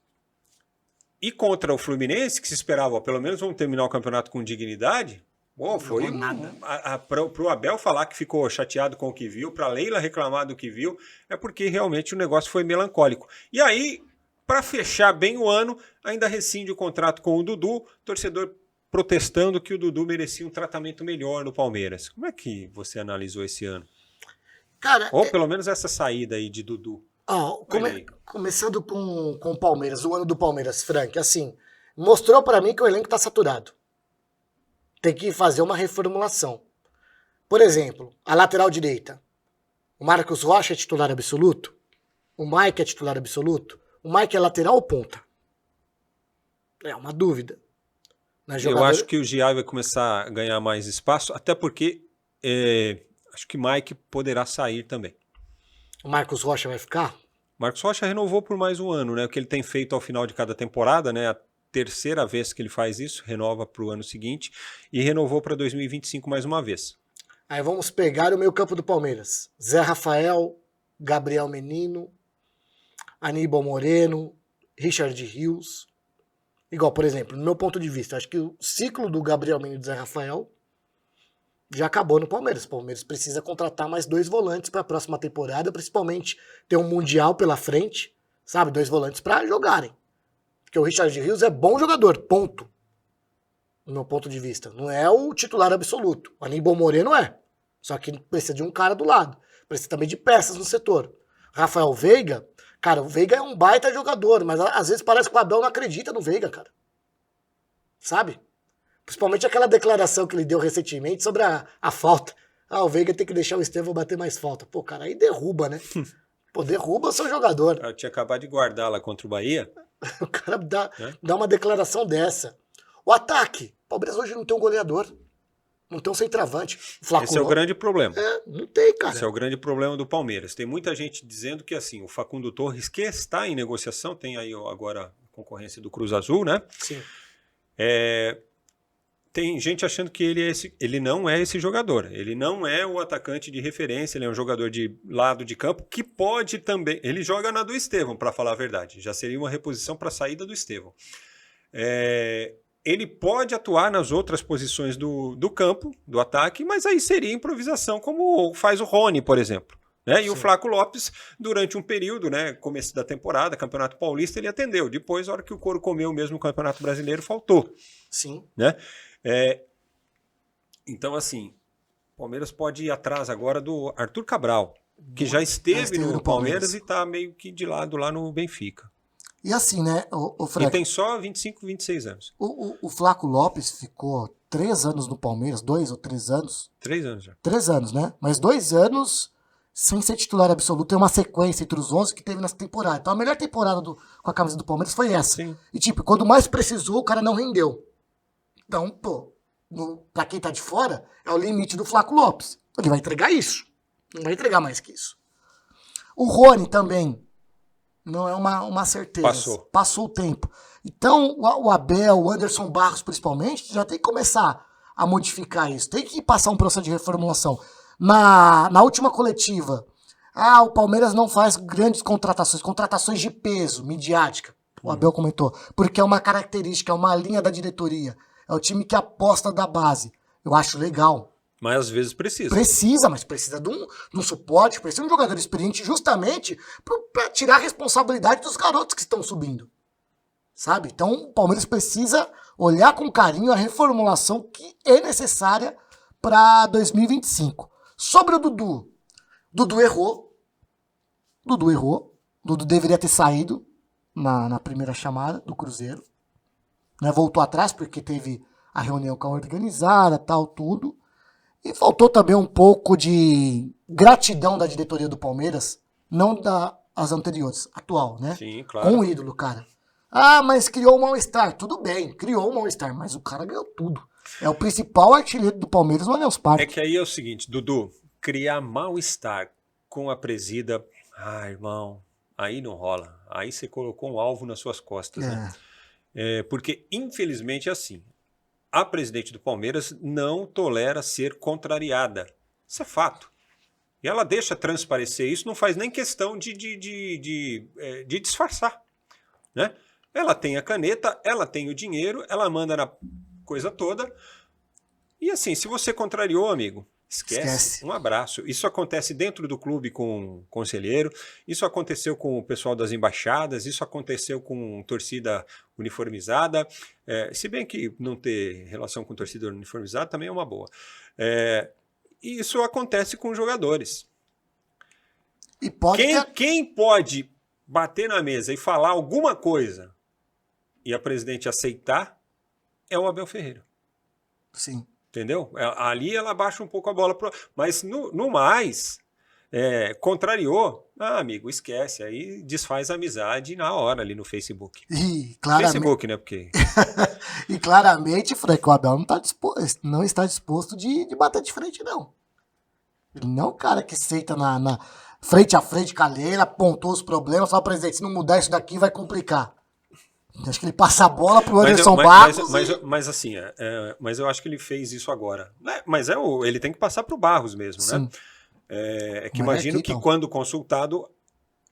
[SPEAKER 1] E contra o Fluminense, que se esperava, pelo menos vamos terminar o campeonato com dignidade, foi para o Abel falar que ficou chateado com o que viu, para a Leila reclamar do que viu, é porque realmente o negócio foi melancólico. E aí, para fechar bem o ano, ainda rescinde o contrato com o Dudu, torcedor protestando que o Dudu merecia um tratamento melhor no Palmeiras. Como é que você analisou esse ano?
[SPEAKER 2] Cara,
[SPEAKER 1] ou pelo menos essa saída aí de Dudu.
[SPEAKER 2] Começando com o Palmeiras, o ano do Palmeiras, Frank, assim, mostrou para mim que o elenco tá saturado. Tem que fazer uma reformulação. Por exemplo, a lateral direita. O Marcos Rocha é titular absoluto? O Mike é titular absoluto? O Mike é lateral ou ponta? É uma dúvida.
[SPEAKER 1] Eu acho que o Giai vai começar a ganhar mais espaço, até porque acho que Mike poderá sair também.
[SPEAKER 2] O Marcos Rocha vai ficar?
[SPEAKER 1] Marcos Rocha renovou por mais um ano, né? O que ele tem feito ao final de cada temporada, né? A terceira vez que ele faz isso, renova para o ano seguinte e renovou para 2025 mais uma vez.
[SPEAKER 2] Aí vamos pegar o meio campo do Palmeiras. Zé Rafael, Gabriel Menino, Aníbal Moreno, Richard Rios. Igual, por exemplo, no meu ponto de vista, acho que o ciclo do Gabriel Menino e do Zé Rafael já acabou no Palmeiras. O Palmeiras precisa contratar mais 2 volantes para a próxima temporada, principalmente ter um Mundial pela frente, sabe? 2 volantes para jogarem. Porque o Richard Rios é bom jogador, ponto. No meu ponto de vista. Não é o titular absoluto. O Aníbal Moreno é. Só que precisa de um cara do lado. Precisa também de peças no setor. Rafael Veiga, cara, o Veiga é um baita jogador, mas às vezes parece que o Abel não acredita no Veiga, cara. Sabe? Principalmente aquela declaração que ele deu recentemente sobre a falta. Ah, o Veiga tem que deixar o Estevão bater mais falta. Pô, cara, aí derruba, né? Pô, derruba o seu jogador.
[SPEAKER 1] Eu tinha acabado de guardar lá contra o Bahia.
[SPEAKER 2] O cara dá uma declaração dessa. O ataque. O Palmeiras hoje não tem um goleador. Não tem um centroavante.
[SPEAKER 1] Esse é o grande problema.
[SPEAKER 2] Não tem, cara.
[SPEAKER 1] Esse é o grande problema do Palmeiras. Tem muita gente dizendo que assim, o Facundo Torres, que está em negociação, tem aí agora a concorrência do Cruz Azul, né?
[SPEAKER 2] Sim.
[SPEAKER 1] Tem gente achando que ele não é esse jogador. Ele não é o atacante de referência, ele é um jogador de lado de campo que pode também... Ele joga na do Estevão, para falar a verdade. Já seria uma reposição para a saída do Estevão. Ele pode atuar nas outras posições do campo, do ataque, mas aí seria improvisação, como faz o Rony, por exemplo. Né? E o Flaco Lopes, durante um período, né, começo da temporada, Campeonato Paulista, ele atendeu. Depois, na hora que o couro comeu mesmo no Campeonato Brasileiro, faltou.
[SPEAKER 2] Sim.
[SPEAKER 1] Né? Então, assim, o Palmeiras pode ir atrás agora do Arthur Cabral, que já esteve no Palmeiras e está meio que de lado lá no Benfica.
[SPEAKER 2] E assim, né, o Fred,
[SPEAKER 1] e tem só 25, 26 anos.
[SPEAKER 2] O Flaco Lopes ficou 3 anos no Palmeiras, 2 ou 3 anos.
[SPEAKER 1] 3 anos já.
[SPEAKER 2] 3 anos, né? Mas 2 anos sem ser titular absoluto. Tem uma sequência entre os 11 que teve nessa temporada. Então a melhor temporada com a camisa do Palmeiras foi essa.
[SPEAKER 1] Sim.
[SPEAKER 2] E tipo, quando mais precisou, o cara não rendeu. Então, pô, pra quem tá de fora, é o limite do Flaco Lopes. Ele vai entregar isso. Não vai entregar mais que isso. O Rony também não é uma certeza. Passou o tempo. Então, o Abel, o Anderson Barros principalmente, já tem que começar a modificar isso. Tem que passar um processo de reformulação. Na última coletiva, o Palmeiras não faz grandes contratações de peso, midiática. O Abel comentou. Porque é uma característica, é uma linha da diretoria. É o time que aposta da base. Eu acho legal.
[SPEAKER 1] Mas às vezes precisa.
[SPEAKER 2] Mas precisa de um suporte, precisa de um jogador experiente justamente para tirar a responsabilidade dos garotos que estão subindo. Sabe? Então o Palmeiras precisa olhar com carinho a reformulação que é necessária para 2025. Sobre o Dudu. Dudu errou. Dudu deveria ter saído na primeira chamada do Cruzeiro. Né? Voltou atrás porque teve a reunião com a organizada, tal, tudo. E faltou também um pouco de gratidão da diretoria do Palmeiras, não das anteriores, atual, né?
[SPEAKER 1] Sim, claro.
[SPEAKER 2] Com o ídolo, cara. Mas criou um mal-estar. Tudo bem, criou um mal-estar, mas o cara ganhou tudo. É o principal artilheiro do Palmeiras no Allianz Parque.
[SPEAKER 1] É que aí é o seguinte, Dudu, criar mal-estar com a presida, irmão, aí não rola. Aí você colocou um alvo nas suas costas, né? Porque, infelizmente, é assim. A presidente do Palmeiras não tolera ser contrariada. Isso é fato. E ela deixa transparecer isso, não faz nem questão de disfarçar. Né? Ela tem a caneta, ela tem o dinheiro, ela manda na coisa toda. E assim, se você contrariou, amigo, esquece. Um abraço. Isso acontece dentro do clube com o conselheiro, isso aconteceu com o pessoal das embaixadas, isso aconteceu com torcida uniformizada, se bem que não ter relação com torcida uniformizada também é uma boa. E isso acontece com jogadores.
[SPEAKER 2] E
[SPEAKER 1] quem pode bater na mesa e falar alguma coisa e a presidente aceitar é o Abel Ferreira.
[SPEAKER 2] Sim.
[SPEAKER 1] Entendeu? Ali ela baixa um pouco a bola, mas no mais, contrariou, amigo, esquece, aí desfaz a amizade na hora ali no Facebook.
[SPEAKER 2] E claramente,
[SPEAKER 1] Facebook, né? Porque...
[SPEAKER 2] e claramente, Frank, o Abel não está disposto de bater de frente, não. Ele não é um cara que senta na frente a frente com a Leila, apontou os problemas, fala, presidente, se não mudar isso daqui vai complicar. Acho que ele passa a bola pro Anderson Barros.
[SPEAKER 1] Mas assim, mas eu acho que ele fez isso agora. Mas ele tem que passar pro Barros mesmo,
[SPEAKER 2] Sim.
[SPEAKER 1] né? Que imagino que quando consultado,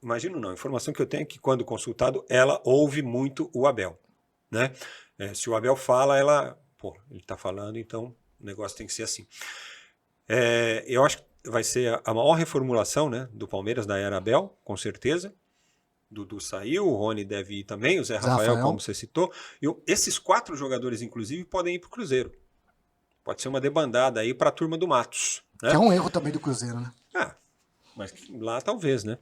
[SPEAKER 1] imagino não, a informação que eu tenho é que quando consultado, ela ouve muito o Abel, né? Se o Abel fala, ele tá falando, então o negócio tem que ser assim. Eu acho que vai ser a maior reformulação, né, do Palmeiras da era Abel, com certeza. Dudu saiu, o Rony deve ir também, o Zé Rafael, como você citou. Esses 4 jogadores, inclusive, podem ir para o Cruzeiro. Pode ser uma debandada aí para a turma do Matos. Né?
[SPEAKER 2] Que é um erro também do Cruzeiro, né?
[SPEAKER 1] Mas lá talvez, né?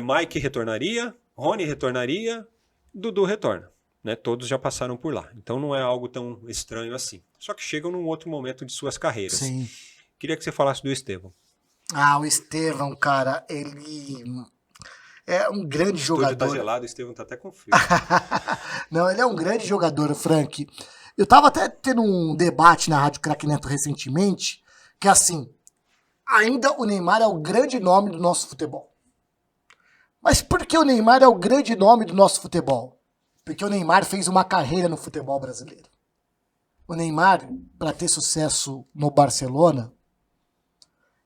[SPEAKER 1] Mike retornaria, Rony retornaria, Dudu retorna. Né? Todos já passaram por lá. Então não é algo tão estranho assim. Só que chegam num outro momento de suas carreiras.
[SPEAKER 2] Sim.
[SPEAKER 1] Queria que você falasse do Estevão.
[SPEAKER 2] O Estevão, cara, ele... é um grande jogador.
[SPEAKER 1] O estúdio tá gelado, o Estevão tá até com frio.
[SPEAKER 2] Não, ele é um grande jogador, Frank. Eu tava até tendo um debate na Rádio Craque Neto recentemente, que assim, ainda o Neymar é o grande nome do nosso futebol. Mas por que o Neymar é o grande nome do nosso futebol? Porque o Neymar fez uma carreira no futebol brasileiro. O Neymar, para ter sucesso no Barcelona,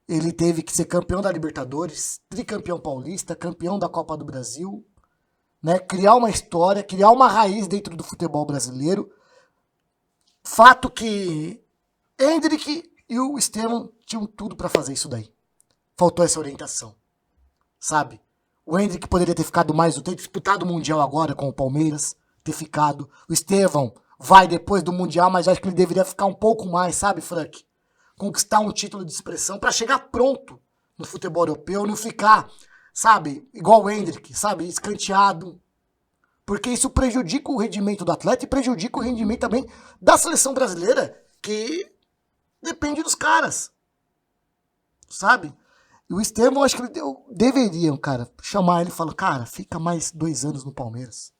[SPEAKER 2] ele teve que ser campeão da Libertadores, tricampeão paulista, campeão da Copa do Brasil, né? Criar uma história, criar uma raiz dentro do futebol brasileiro. Fato que Endrick e o Estevão tinham tudo para fazer isso daí. Faltou essa orientação, sabe? O Endrick poderia ter ficado mais, ter disputado o Mundial agora com o Palmeiras, ter ficado. O Estevão vai depois do Mundial, mas acho que ele deveria ficar um pouco mais, sabe, Frank? Conquistar um título de expressão para chegar pronto no futebol europeu, não ficar, sabe, igual o Endrick, sabe, escanteado. Porque isso prejudica o rendimento do atleta e prejudica o rendimento também da seleção brasileira, que depende dos caras, sabe? E o Estevão, acho que deveriam, cara, chamar ele e falar, cara, fica mais 2 anos no Palmeiras.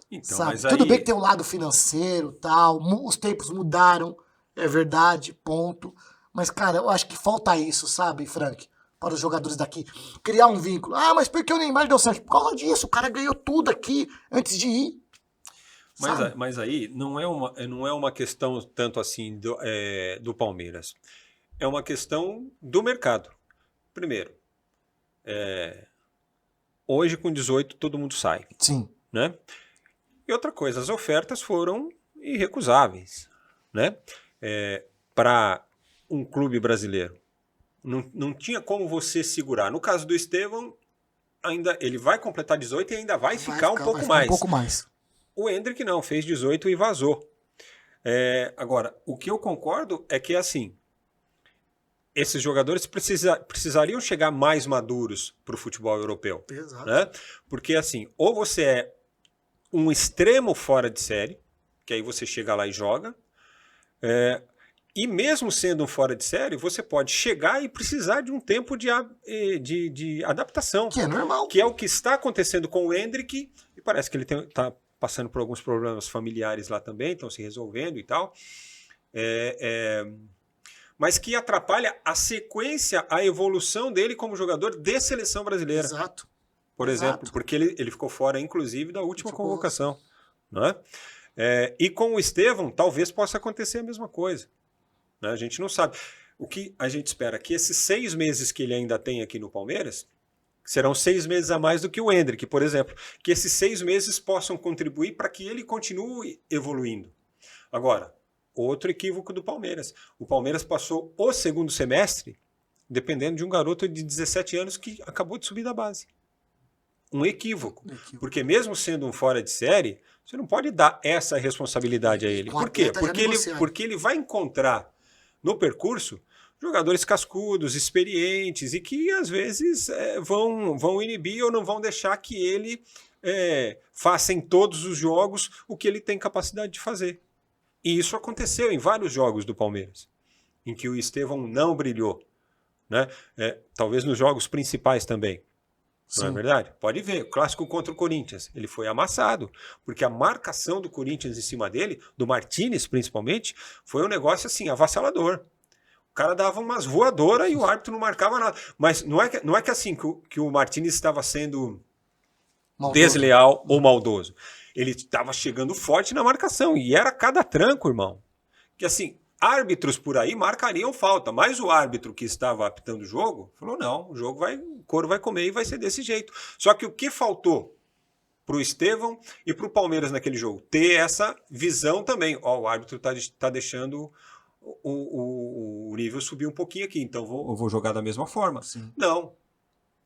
[SPEAKER 2] Então, sabe? Mas tudo bem que tem o lado financeiro, tal, os tempos mudaram, é verdade, ponto. Mas, cara, eu acho que falta isso, sabe, Frank? Para os jogadores daqui. Criar um vínculo. Mas por que o Neymar deu certo? Por causa disso, o cara ganhou tudo aqui antes de ir.
[SPEAKER 1] Mas aí não é uma questão tanto assim do Palmeiras. É uma questão do mercado. Primeiro, hoje com 18 todo mundo sai.
[SPEAKER 2] Sim.
[SPEAKER 1] Né? E outra coisa, as ofertas foram irrecusáveis, né? Para um clube brasileiro. Não tinha como você segurar. No caso do Estevão, ainda ele vai completar 18 e ainda vai ficar um pouco mais. O Endrick não, fez 18 e vazou. Agora, o que eu concordo é que assim, esses jogadores precisariam chegar mais maduros para o futebol europeu.
[SPEAKER 2] Exato.
[SPEAKER 1] Né? Porque assim, ou você é um extremo fora de série, que aí você chega lá e joga, e mesmo sendo um fora de série, você pode chegar e precisar de um tempo de adaptação.
[SPEAKER 2] Que é normal.
[SPEAKER 1] Que é o que está acontecendo com o Endrick, e parece que ele está passando por alguns problemas familiares lá também, estão se resolvendo e tal. Mas que atrapalha a sequência, a evolução dele como jogador de seleção brasileira.
[SPEAKER 2] Exato.
[SPEAKER 1] Por exemplo, porque ele ficou fora, inclusive, da última convocação. Não é? E com o Estevão, talvez possa acontecer a mesma coisa. Né? A gente não sabe. O que a gente espera é que esses 6 meses que ele ainda tem aqui no Palmeiras serão 6 meses a mais do que o Endrick, por exemplo. Que esses 6 meses possam contribuir para que ele continue evoluindo. Agora, outro equívoco do Palmeiras. O Palmeiras passou o segundo semestre dependendo de um garoto de 17 anos que acabou de subir da base. Um equívoco. Porque mesmo sendo um fora de série, você não pode dar essa responsabilidade a ele. Por quê? Porque ele vai encontrar no percurso jogadores cascudos, experientes e que às vezes vão inibir ou não vão deixar que ele faça em todos os jogos o que ele tem capacidade de fazer. E isso aconteceu em vários jogos do Palmeiras, em que o Estevão não brilhou, né? Talvez nos jogos principais também. Não é
[SPEAKER 2] Sim.
[SPEAKER 1] verdade? Pode ver, o clássico contra o Corinthians, ele foi amassado, porque a marcação do Corinthians em cima dele, do Martínez principalmente, foi um negócio assim, avassalador. O cara dava umas voadoras e o árbitro não marcava nada. Mas não é que assim, que o Martínez estava sendo
[SPEAKER 2] Maldoso.
[SPEAKER 1] desleal ou maldoso. Ele estava chegando forte na marcação, e era cada tranco, irmão. Que assim, árbitros por aí marcariam falta, mas o árbitro que estava apitando o jogo falou: não, o couro vai comer e vai ser desse jeito. Só que o que faltou para o Estevão e para o Palmeiras naquele jogo? Ter essa visão também. Ó, o árbitro está deixando o nível subir um pouquinho aqui, então eu vou jogar da mesma forma.
[SPEAKER 2] Sim.
[SPEAKER 1] Não.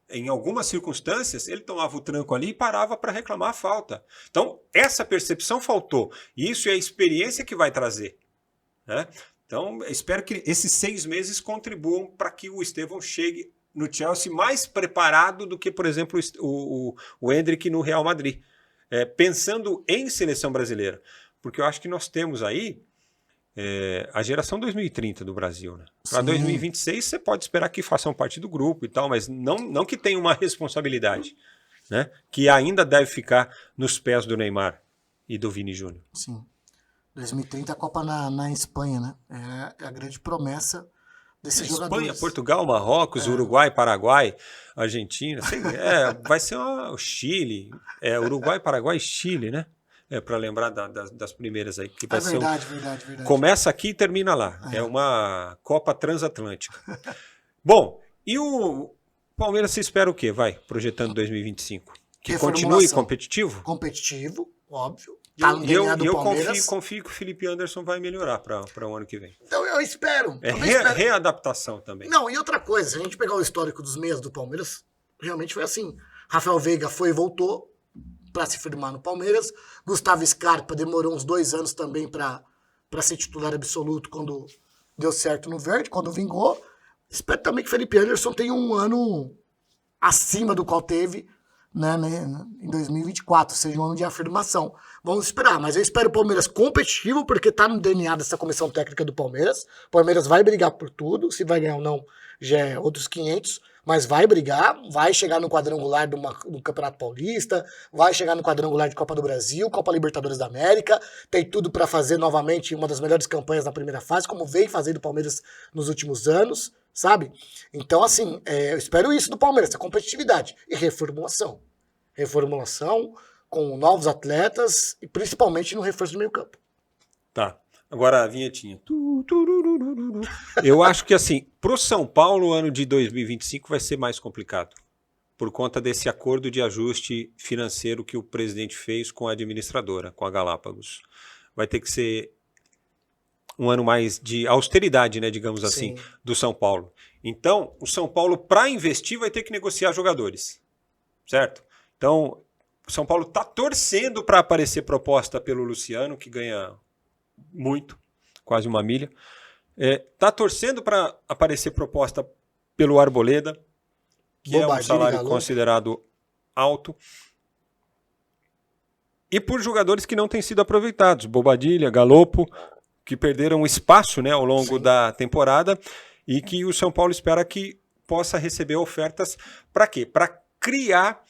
[SPEAKER 1] Em algumas circunstâncias, ele tomava o tranco ali e parava para reclamar a falta. Então, essa percepção faltou. E isso é a experiência que vai trazer, né? Então, espero que esses 6 meses contribuam para que o Estevão chegue no Chelsea mais preparado do que, por exemplo, o Endrick no Real Madrid. Pensando em seleção brasileira. Porque eu acho que nós temos aí a geração 2030 do Brasil, né? Para 2026 você pode esperar que façam parte do grupo e tal, mas não que tenha uma responsabilidade, né? Que ainda deve ficar nos pés do Neymar e do Vini Júnior.
[SPEAKER 2] Sim. 2030 a Copa na Espanha, né? É a grande promessa desses jogadores.
[SPEAKER 1] Espanha, Portugal, Marrocos, Uruguai, Paraguai, Argentina, vai ser o Chile, Uruguai, Paraguai e Chile, né? Para lembrar das primeiras aí. Que vai ser
[SPEAKER 2] verdade.
[SPEAKER 1] Começa aqui e termina lá. É uma Copa Transatlântica. Bom, e o Palmeiras, você espera o quê? Vai, projetando 2025? Que continue competitivo?
[SPEAKER 2] Competitivo, óbvio.
[SPEAKER 1] Tá no DNA do Palmeiras. Confio que o Felipe Anderson vai melhorar para o ano que vem.
[SPEAKER 2] Então eu espero.
[SPEAKER 1] Readaptação também.
[SPEAKER 2] Não, e outra coisa, se a gente pegar o histórico dos meias do Palmeiras, realmente foi assim. Rafael Veiga foi e voltou para se firmar no Palmeiras. Gustavo Scarpa demorou uns 2 anos também para ser titular absoluto quando deu certo no Verde, quando vingou. Espero também que Felipe Anderson tenha um ano acima do qual teve, né, em 2024, seja um ano de afirmação. Vamos esperar, mas eu espero o Palmeiras competitivo, porque está no DNA dessa comissão técnica do Palmeiras. O Palmeiras vai brigar por tudo, se vai ganhar ou não já é outros 500, mas vai brigar, vai chegar no quadrangular do Campeonato Paulista, vai chegar no quadrangular de Copa do Brasil, Copa Libertadores da América, tem tudo para fazer novamente uma das melhores campanhas na primeira fase, como vem fazendo o Palmeiras nos últimos anos, sabe? Então, assim, eu espero isso do Palmeiras, essa competitividade e reformulação. Reformulação com novos atletas e principalmente no reforço do meio campo.
[SPEAKER 1] Tá. Agora a vinhetinha. Eu acho que assim, pro São Paulo, o ano de 2025 vai ser mais complicado. Por conta desse acordo de ajuste financeiro que o presidente fez com a administradora, com a Galápagos. Vai ter que ser um ano mais de austeridade, né, digamos assim, do São Paulo. Então, o São Paulo, para investir, vai ter que negociar jogadores. Certo? Então, o São Paulo está torcendo para aparecer proposta pelo Luciano, que ganha muito, quase 1 milha. Está torcendo para aparecer proposta pelo Arboleda, que é um salário considerado alto. E por jogadores que não têm sido aproveitados. Bobadilha, Galopo, que perderam espaço, né, ao longo da temporada e que o São Paulo espera que possa receber ofertas para quê? Para criar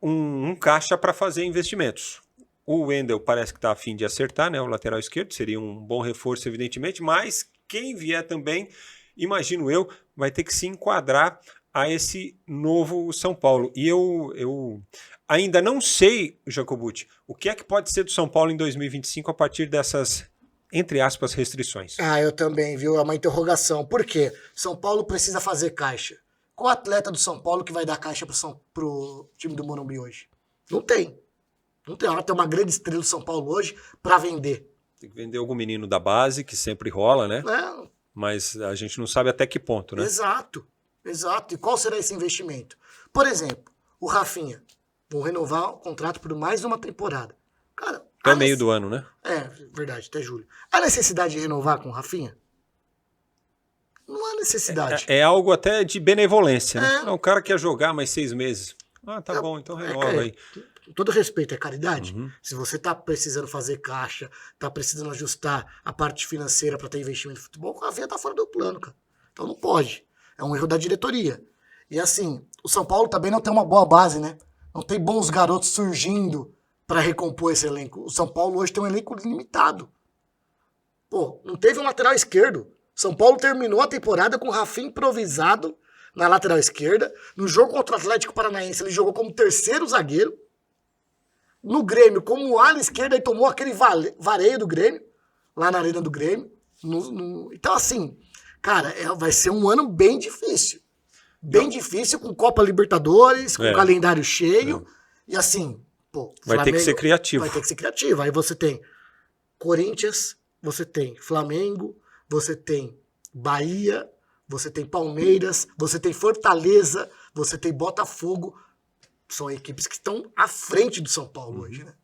[SPEAKER 1] um caixa para fazer investimentos. O Wendel parece que está a fim de acertar, né, o lateral esquerdo, seria um bom reforço, evidentemente, mas quem vier também, imagino eu, vai ter que se enquadrar a esse novo São Paulo. E eu ainda não sei, Jacobucci, o que é que pode ser do São Paulo em 2025 a partir dessas, entre aspas, restrições.
[SPEAKER 2] Eu também, viu? É uma interrogação. Por quê? São Paulo precisa fazer caixa. Qual atleta do São Paulo que vai dar caixa pro time do Morumbi hoje? Não tem. Não tem. Tem uma grande estrela do São Paulo hoje para vender.
[SPEAKER 1] Tem que vender algum menino da base, que sempre rola, né? Mas a gente não sabe até que ponto, né?
[SPEAKER 2] Exato. E qual será esse investimento? Por exemplo, o Rafinha. Vão renovar o contrato por mais uma temporada. Cara,
[SPEAKER 1] até o meio do ano, né?
[SPEAKER 2] Verdade, até julho. Há necessidade de renovar com o Rafinha? Não há necessidade.
[SPEAKER 1] É algo até de benevolência, né? O cara quer jogar mais 6 meses. Tá bom, então renova aí.
[SPEAKER 2] com todo respeito, é caridade.
[SPEAKER 1] Uhum.
[SPEAKER 2] Se você tá precisando fazer caixa, tá precisando ajustar a parte financeira para ter investimento em futebol, a veia tá fora do plano, cara. Então não pode. É um erro da diretoria. E assim, o São Paulo também não tem uma boa base, né? Não tem bons garotos surgindo para recompor esse elenco. O São Paulo hoje tem um elenco limitado. Pô, não teve um lateral esquerdo. São Paulo terminou a temporada com o Rafinha improvisado na lateral esquerda. No jogo contra o Atlético Paranaense, ele jogou como terceiro zagueiro. No Grêmio, como ala esquerda, ele tomou aquele vareio do Grêmio, lá na arena do Grêmio. Então, assim, cara, vai ser um ano bem difícil. Bem difícil, com Copa Libertadores, com calendário cheio. E assim, pô,
[SPEAKER 1] vai ter que ser criativo.
[SPEAKER 2] Vai ter que ser criativo. Aí você tem Corinthians, você tem Flamengo, você tem Bahia, você tem Palmeiras, você tem Fortaleza, você tem Botafogo. São equipes que estão à frente do São Paulo hoje, né?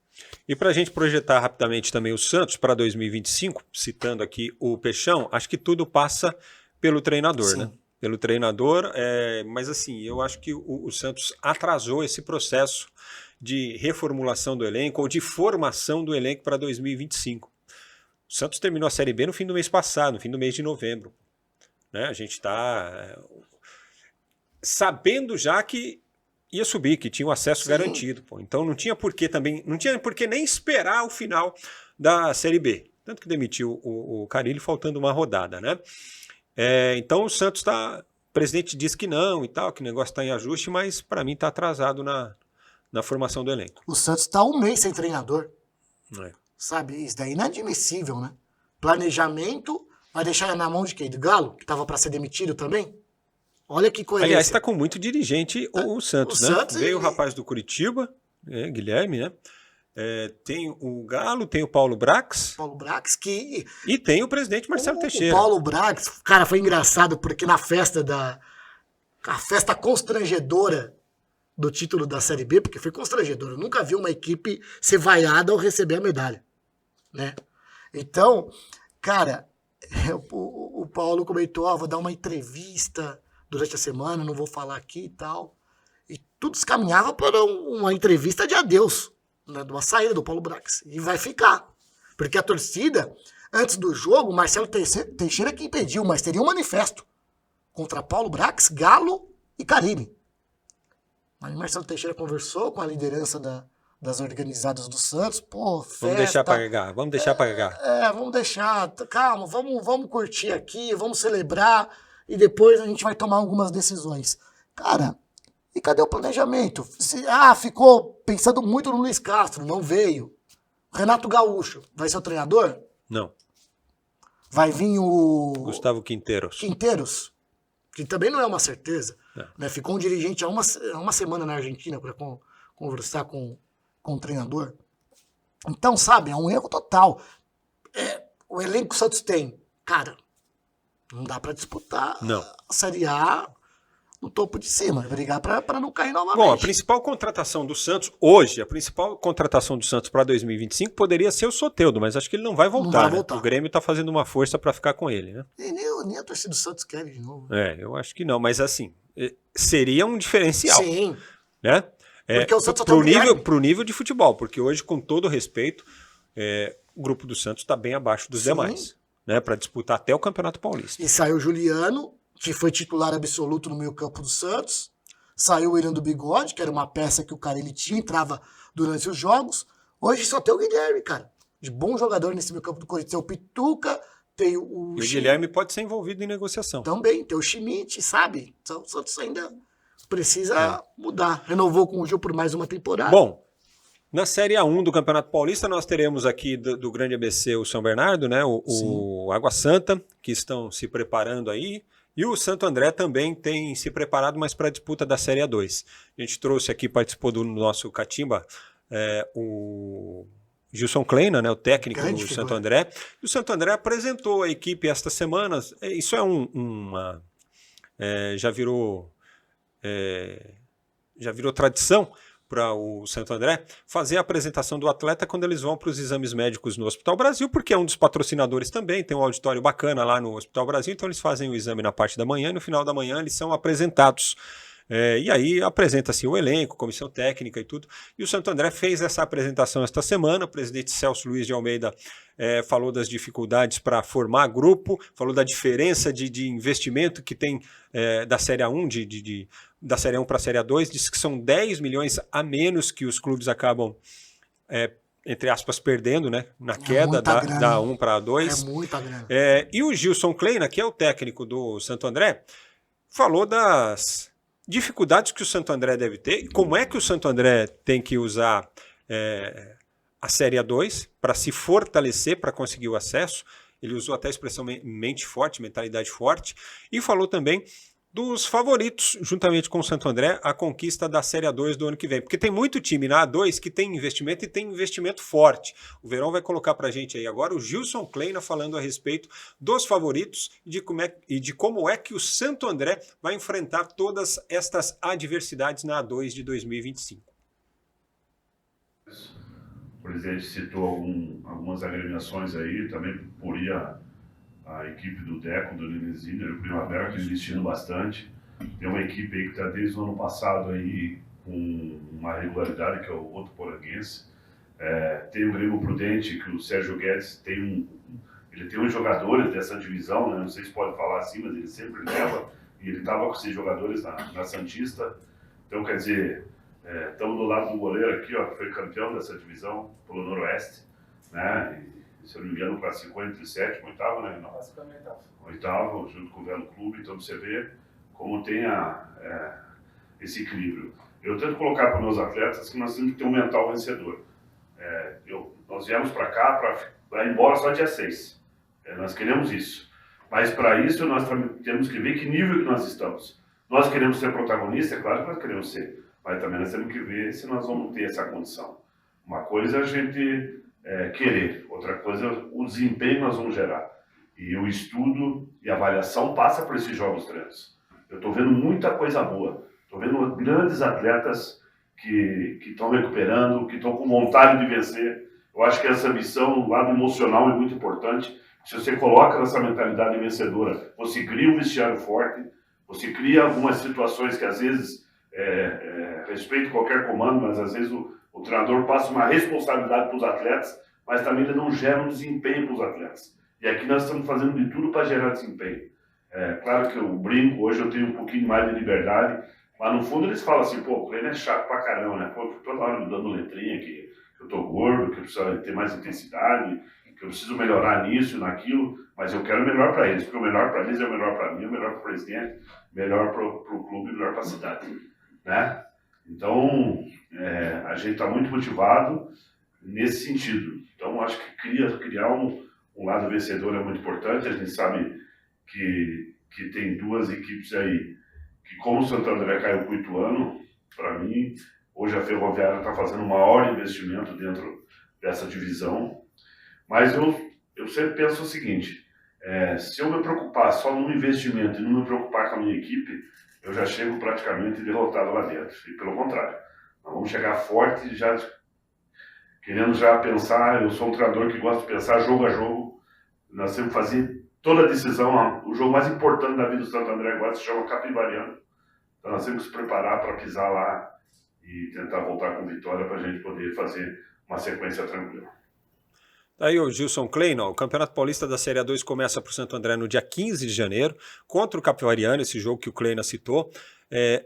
[SPEAKER 1] E para a gente projetar rapidamente também o Santos para 2025, citando aqui o Peixão, acho que tudo passa pelo treinador, né? Pelo treinador, mas assim, eu acho que o Santos atrasou esse processo de reformulação do elenco ou de formação do elenco para 2025. O Santos terminou a Série B no fim do mês passado, no fim do mês de novembro. Né? A gente está sabendo já que ia subir, que tinha o acesso garantido. Pô. Então não tinha por que também, não tinha por que nem esperar o final da Série B. Tanto que demitiu o Carille faltando uma rodada, né? Então o Santos está. O presidente disse que não e tal, que o negócio está em ajuste, mas para mim está atrasado na formação do elenco.
[SPEAKER 2] O Santos está um mês sem treinador.
[SPEAKER 1] É.
[SPEAKER 2] Sabe? Isso daí é inadmissível, né? Planejamento vai deixar na mão de quem? Do Galo, que estava para ser demitido também? Olha que coerência.
[SPEAKER 1] Aliás, está com muito dirigente o Santos, né?
[SPEAKER 2] Santos
[SPEAKER 1] Veio o rapaz do Curitiba, Guilherme, né? Tem o Galo, tem o Paulo Brax. E tem o presidente Marcelo Teixeira.
[SPEAKER 2] O Paulo Brax, cara, foi engraçado porque na festa a festa constrangedora do título da Série B, porque foi constrangedora. Eu nunca vi uma equipe ser vaiada ao receber a medalha, né? Então, cara, o Paulo comentou, vou dar uma entrevista durante a semana, não vou falar aqui e tal. E tudo se caminhava para uma entrevista de adeus, né, de uma saída do Paulo Brax. E vai ficar. Porque a torcida, antes do jogo, Marcelo Teixeira que impediu, mas teria um manifesto contra Paulo Brax, Galo e Carille. Aí Marcelo Teixeira conversou com a liderança das organizadas do Santos. Pô, festa,
[SPEAKER 1] vamos deixar pagar, vamos deixar pagar.
[SPEAKER 2] Vamos deixar, calma, vamos curtir aqui, vamos celebrar e depois a gente vai tomar algumas decisões. Cara, e cadê o planejamento? Ficou pensando muito no Luiz Castro, não veio. Renato Gaúcho, vai ser o treinador?
[SPEAKER 1] Não.
[SPEAKER 2] Vai vir o...
[SPEAKER 1] Gustavo Quinteiros,
[SPEAKER 2] que também não é uma certeza. Né? Ficou um dirigente há uma semana na Argentina para conversar com o treinador. Então, sabe, é um erro total. O elenco que o Santos tem, cara, não dá para disputar a Série A no topo de cima, brigar para não cair novamente.
[SPEAKER 1] Bom, a principal contratação do Santos hoje, a principal contratação do Santos para 2025 poderia ser o Soteldo, mas acho que ele não vai voltar. Não vai voltar. O Grêmio está fazendo uma força para ficar com ele, né?
[SPEAKER 2] E nem a torcida do Santos quer de novo.
[SPEAKER 1] Eu acho que não, mas assim, seria um diferencial.
[SPEAKER 2] Sim.
[SPEAKER 1] Né?
[SPEAKER 2] Porque o Santos
[SPEAKER 1] pro nível de futebol, porque hoje, com todo respeito, o grupo do Santos está bem abaixo dos demais, né? Para disputar até o Campeonato Paulista.
[SPEAKER 2] E saiu o Juliano, que foi titular absoluto no meio-campo do Santos. Saiu o Irã do Bigode, que era uma peça que o Carille tinha, entrava durante os jogos. Hoje só tem o Guilherme, cara. De bom jogador nesse meio-campo do Corinthians. Tem o Pituca, tem o...
[SPEAKER 1] E o Guilherme pode ser envolvido em negociação.
[SPEAKER 2] Também, tem o Schmidt, sabe? Então, o Santos ainda precisa mudar. Renovou com o Gil por mais uma temporada.
[SPEAKER 1] Bom, na Série A1 do Campeonato Paulista, nós teremos aqui do grande ABC o São Bernardo, né? O Água Santa, que estão se preparando aí. E o Santo André também tem se preparado, mas para a disputa da Série A2. A gente trouxe aqui, participou do nosso Catimba, o Gilson Kleina, né, o técnico do Santo André. E o Santo André apresentou a equipe esta semana. Isso já virou tradição para o Santo André fazer a apresentação do atleta quando eles vão para os exames médicos no Hospital Brasil, porque é um dos patrocinadores também, tem um auditório bacana lá no Hospital Brasil, então eles fazem o exame na parte da manhã e no final da manhã eles são apresentados E aí apresenta-se o elenco, comissão técnica e tudo. E o Santo André fez essa apresentação esta semana. O presidente Celso Luiz de Almeida falou das dificuldades para formar grupo, falou da diferença de investimento que tem da Série A1, da Série A1 para a Série A2, disse que são 10 milhões a menos que os clubes acabam, entre aspas, perdendo, né, na queda da A1 para a A2.
[SPEAKER 2] É muita grana.
[SPEAKER 1] E o Gilson Kleina, que é o técnico do Santo André, falou das dificuldades que o Santo André deve ter e como é que o Santo André tem que usar a Série A2 para se fortalecer, para conseguir o acesso. Ele usou até a expressão mente forte, mentalidade forte, e falou também dos favoritos, juntamente com o Santo André, a conquista da Série A2 do ano que vem. Porque tem muito time na A2 que tem investimento e tem investimento forte. O Verão vai colocar para a gente aí agora o Gilson Kleina falando a respeito dos favoritos e de como é que o Santo André vai enfrentar todas estas adversidades na A2 de 2025.
[SPEAKER 3] O presidente citou algumas agremiações aí, também por a equipe do Deco, do Nenezinho, o Primavera, que investindo bastante. Tem uma equipe aí que está desde o ano passado aí com uma regularidade, que é o Votuporanguense. Tem o Grêmio Prudente, que o Sérgio Guedes ele tem uns jogadores dessa divisão, né? Não sei se pode falar assim, mas ele sempre leva, e ele estava com esses jogadores na Santista. Então, quer dizer, estamos do lado do goleiro aqui, ó, que foi campeão dessa divisão pelo Noroeste, né? E, se eu não me engano, classificou entre sétimo e oitavo, né? Não. Oitavo, junto com o Velo Clube. Então você vê como tem esse equilíbrio. Eu tento colocar para os meus atletas que nós temos que ter um mental vencedor. Nós viemos para cá para ir embora só dia 6. Nós queremos isso. Mas para isso nós temos que ver que nível que nós estamos. Nós queremos ser protagonistas, é claro que nós queremos ser. Mas também nós temos que ver se nós vamos ter essa condição. Uma coisa é a gente querer, outra coisa é o desempenho que nós vamos gerar. E o estudo e a avaliação passa por esses jogos treinos. Eu estou vendo muita coisa boa. Estou vendo grandes atletas que estão recuperando, que estão com vontade de vencer. Eu acho que essa missão, o lado emocional, é muito importante. Se você coloca nessa mentalidade vencedora, você cria um vestiário forte, você cria algumas situações que às vezes respeito qualquer comando, mas às vezes o treinador passa uma responsabilidade para os atletas, mas também ele não gera um desempenho para os atletas. E aqui nós estamos fazendo de tudo para gerar desempenho. Claro que eu brinco, hoje eu tenho um pouquinho mais de liberdade, mas no fundo eles falam assim, pô, o treino é chato pra caramba, né? Pô, toda hora me dando letrinha que eu tô gordo, que eu preciso ter mais intensidade, que eu preciso melhorar nisso e naquilo, mas eu quero o melhor para eles, porque o melhor para eles é o melhor para mim, o melhor para o presidente, melhor para o clube, o melhor para a cidade, né? Então, a gente está muito motivado nesse sentido. Então, acho que criar um lado vencedor é muito importante. A gente sabe que tem duas equipes aí, que como o Santo André caiu para o Ituano, para mim, hoje a Ferroviária está fazendo o maior investimento dentro dessa divisão. Mas eu sempre penso o seguinte, se eu me preocupar só no investimento e não me preocupar com a minha equipe, eu já chego praticamente derrotado lá dentro. E pelo contrário, nós vamos chegar forte, querendo já pensar. Eu sou um treinador que gosta de pensar jogo a jogo. Nós temos que fazer toda a decisão. O jogo mais importante da vida do Santo André agora se chama Capivariano. Então nós temos que se preparar para pisar lá e tentar voltar com vitória para a gente poder fazer uma sequência tranquila.
[SPEAKER 1] Aí o Gilson Kleina, o Campeonato Paulista da Série A2 começa para o Santo André no dia 15 de janeiro, contra o Capivariano, esse jogo que o Kleina citou,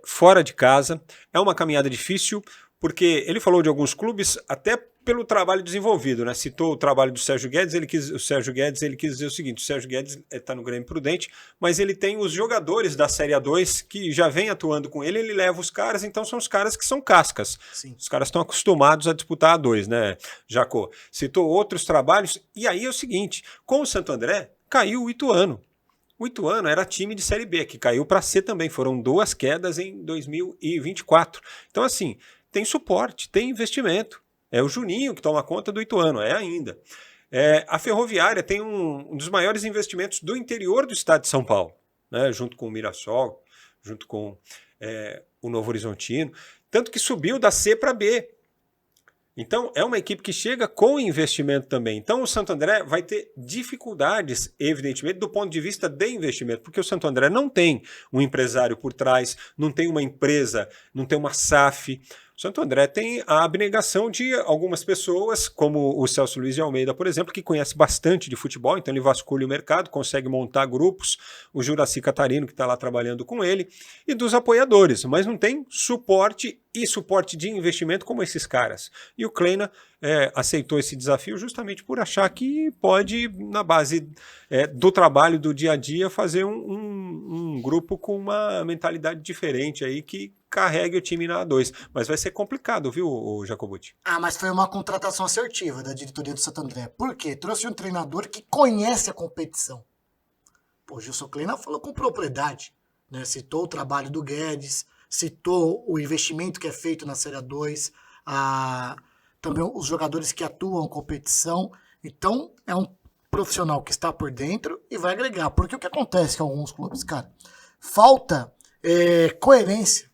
[SPEAKER 1] fora de casa. É uma caminhada difícil, porque ele falou de alguns clubes até pelo trabalho desenvolvido, né? Citou o trabalho do Sérgio Guedes, ele quis dizer o seguinte, o Sérgio Guedes está no Grêmio Prudente, mas ele tem os jogadores da Série A2 que já vem atuando com ele leva os caras, então são os caras que são cascas. Sim. Os caras estão acostumados a disputar A2, né, Jacó? Citou outros trabalhos, e aí é o seguinte, com o Santo André, caiu o Ituano. O Ituano era time de Série B, que caiu para C também, foram 2 quedas em 2024. Então assim, tem suporte, tem investimento. É o Juninho que toma conta do Ituano, ainda. A Ferroviária tem um dos maiores investimentos do interior do estado de São Paulo, né, junto com o Mirassol, junto com o Novo Horizontino, tanto que subiu da C para B. Então, é uma equipe que chega com investimento também. Então, o Santo André vai ter dificuldades, evidentemente, do ponto de vista de investimento, porque o Santo André não tem um empresário por trás, não tem uma empresa, não tem uma SAF. O Santo André tem a abnegação de algumas pessoas, como o Celso Luiz de Almeida, por exemplo, que conhece bastante de futebol, então ele vasculha o mercado, consegue montar grupos, o Juraci Catarino, que está lá trabalhando com ele, e dos apoiadores, mas não tem suporte e suporte de investimento como esses caras. E o Kleina aceitou esse desafio justamente por achar que pode, na base do trabalho do dia a dia, fazer um grupo com uma mentalidade diferente aí que carregue o time na A2. Mas vai ser complicado, viu, Jacobucci?
[SPEAKER 2] Ah, mas foi uma contratação assertiva da diretoria do Santo André. Por quê? Trouxe um treinador que conhece a competição. Pô, o Gilson Kleina falou com propriedade, né? Citou o trabalho do Guedes, citou o investimento que é feito na Série A2, também os jogadores que atuam em competição. Então, é um profissional que está por dentro e vai agregar. Porque o que acontece com alguns clubes, cara? Falta coerência.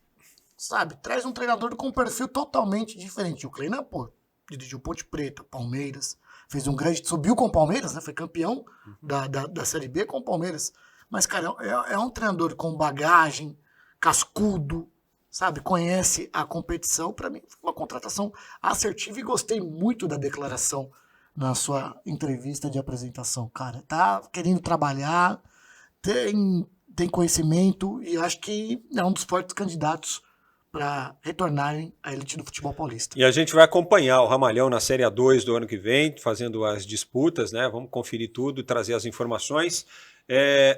[SPEAKER 2] Sabe, traz um treinador com um perfil totalmente diferente. O Kleina, pô, dirigiu Ponte Preta, Palmeiras, fez um grande, subiu com o Palmeiras, né? Foi campeão da Série B com o Palmeiras. Mas, cara, é um treinador com bagagem, cascudo, sabe, conhece a competição. Para mim, foi uma contratação assertiva e gostei muito da declaração na sua entrevista de apresentação. Cara, tá querendo trabalhar, tem conhecimento e acho que é um dos fortes candidatos para retornarem à elite do futebol paulista.
[SPEAKER 1] E a gente vai acompanhar o Ramalhão na Série A2 do ano que vem, fazendo as disputas, né? Vamos conferir tudo, trazer as informações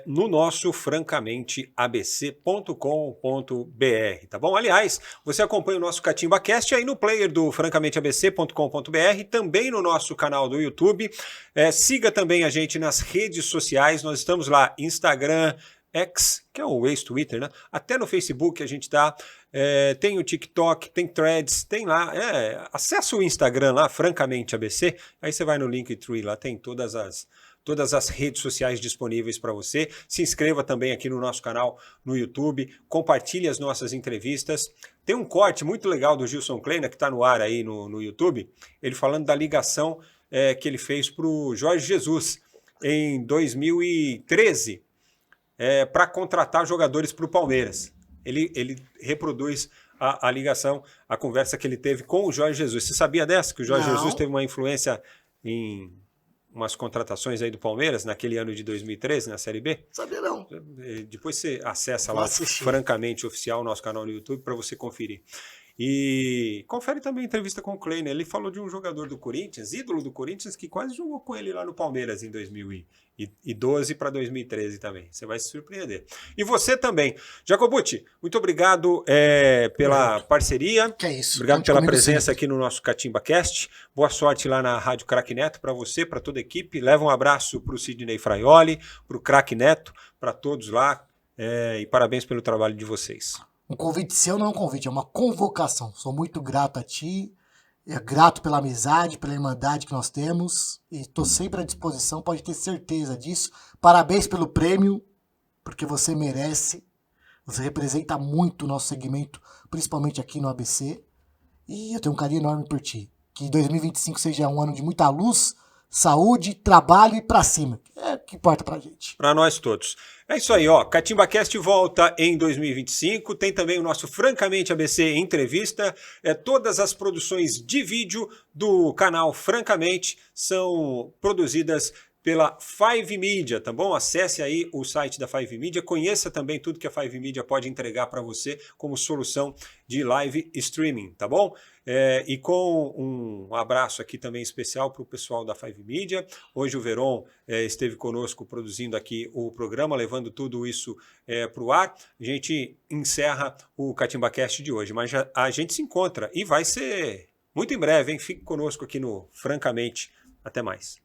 [SPEAKER 1] no nosso francamenteabc.com.br, tá bom? Aliás, você acompanha o nosso CatimbaCast aí no player do francamenteabc.com.br, também no nosso canal do YouTube. Siga também a gente nas redes sociais, nós estamos lá, Instagram, X, que é o ex-Twitter, né? Até no Facebook a gente tá. Tem o TikTok, tem Threads, tem lá. Acessa o Instagram lá, Francamente ABC. Aí você vai no Linktree, lá tem todas as redes sociais disponíveis para você. Se inscreva também aqui no nosso canal no YouTube. Compartilhe as nossas entrevistas. Tem um corte muito legal do Gilson Kleina, que está no ar aí no YouTube. Ele falando da ligação que ele fez para o Jorge Jesus em 2013. Para contratar jogadores para o Palmeiras. Ele reproduz a ligação, a conversa que ele teve com o Jorge Jesus. Você sabia dessa? Que o Jorge Jesus teve uma influência em umas contratações aí do Palmeiras naquele ano de 2013, na Série B?
[SPEAKER 2] Sabia não.
[SPEAKER 1] Depois você acessa lá, Francamente Oficial, nosso canal no YouTube, para você conferir. E confere também a entrevista com o Kleina. Ele falou de um jogador do Corinthians, ídolo do Corinthians, que quase jogou com ele lá no Palmeiras em 2012 para 2013 também. Você vai se surpreender. E você também. Jacobucci, muito obrigado pela parceria.
[SPEAKER 2] Que é isso.
[SPEAKER 1] Obrigado pela presença aqui no nosso CatimbaCast. Boa sorte lá na Rádio Craque Neto para você, para toda a equipe. Leva um abraço para o Sidney Fraioli, para o Craque Neto, para todos lá. E parabéns pelo trabalho de vocês.
[SPEAKER 2] Um convite seu não é um convite, é uma convocação. Sou muito grato a ti, grato pela amizade, pela irmandade que nós temos e estou sempre à disposição, pode ter certeza disso. Parabéns pelo prêmio, porque você merece, você representa muito o nosso segmento, principalmente aqui no ABC, e eu tenho um carinho enorme por ti. Que 2025 seja um ano de muita luz, saúde, trabalho e pra cima. É o que importa pra gente.
[SPEAKER 1] Pra nós todos. É isso aí, ó. CatimbaCast volta em 2025. Tem também o nosso Francamente ABC Entrevista. Todas as produções de vídeo do canal Francamente são produzidas pela Five Media, tá bom? Acesse aí o site da Five Media, conheça também tudo que a Five Media pode entregar para você como solução de live streaming, tá bom? E com um abraço aqui também especial para o pessoal da Five Media. Hoje o Veron esteve conosco produzindo aqui o programa, levando tudo isso para o ar. A gente encerra o CatimbaCast de hoje, mas a gente se encontra e vai ser muito em breve, hein? Fique conosco aqui no Francamente. Até mais.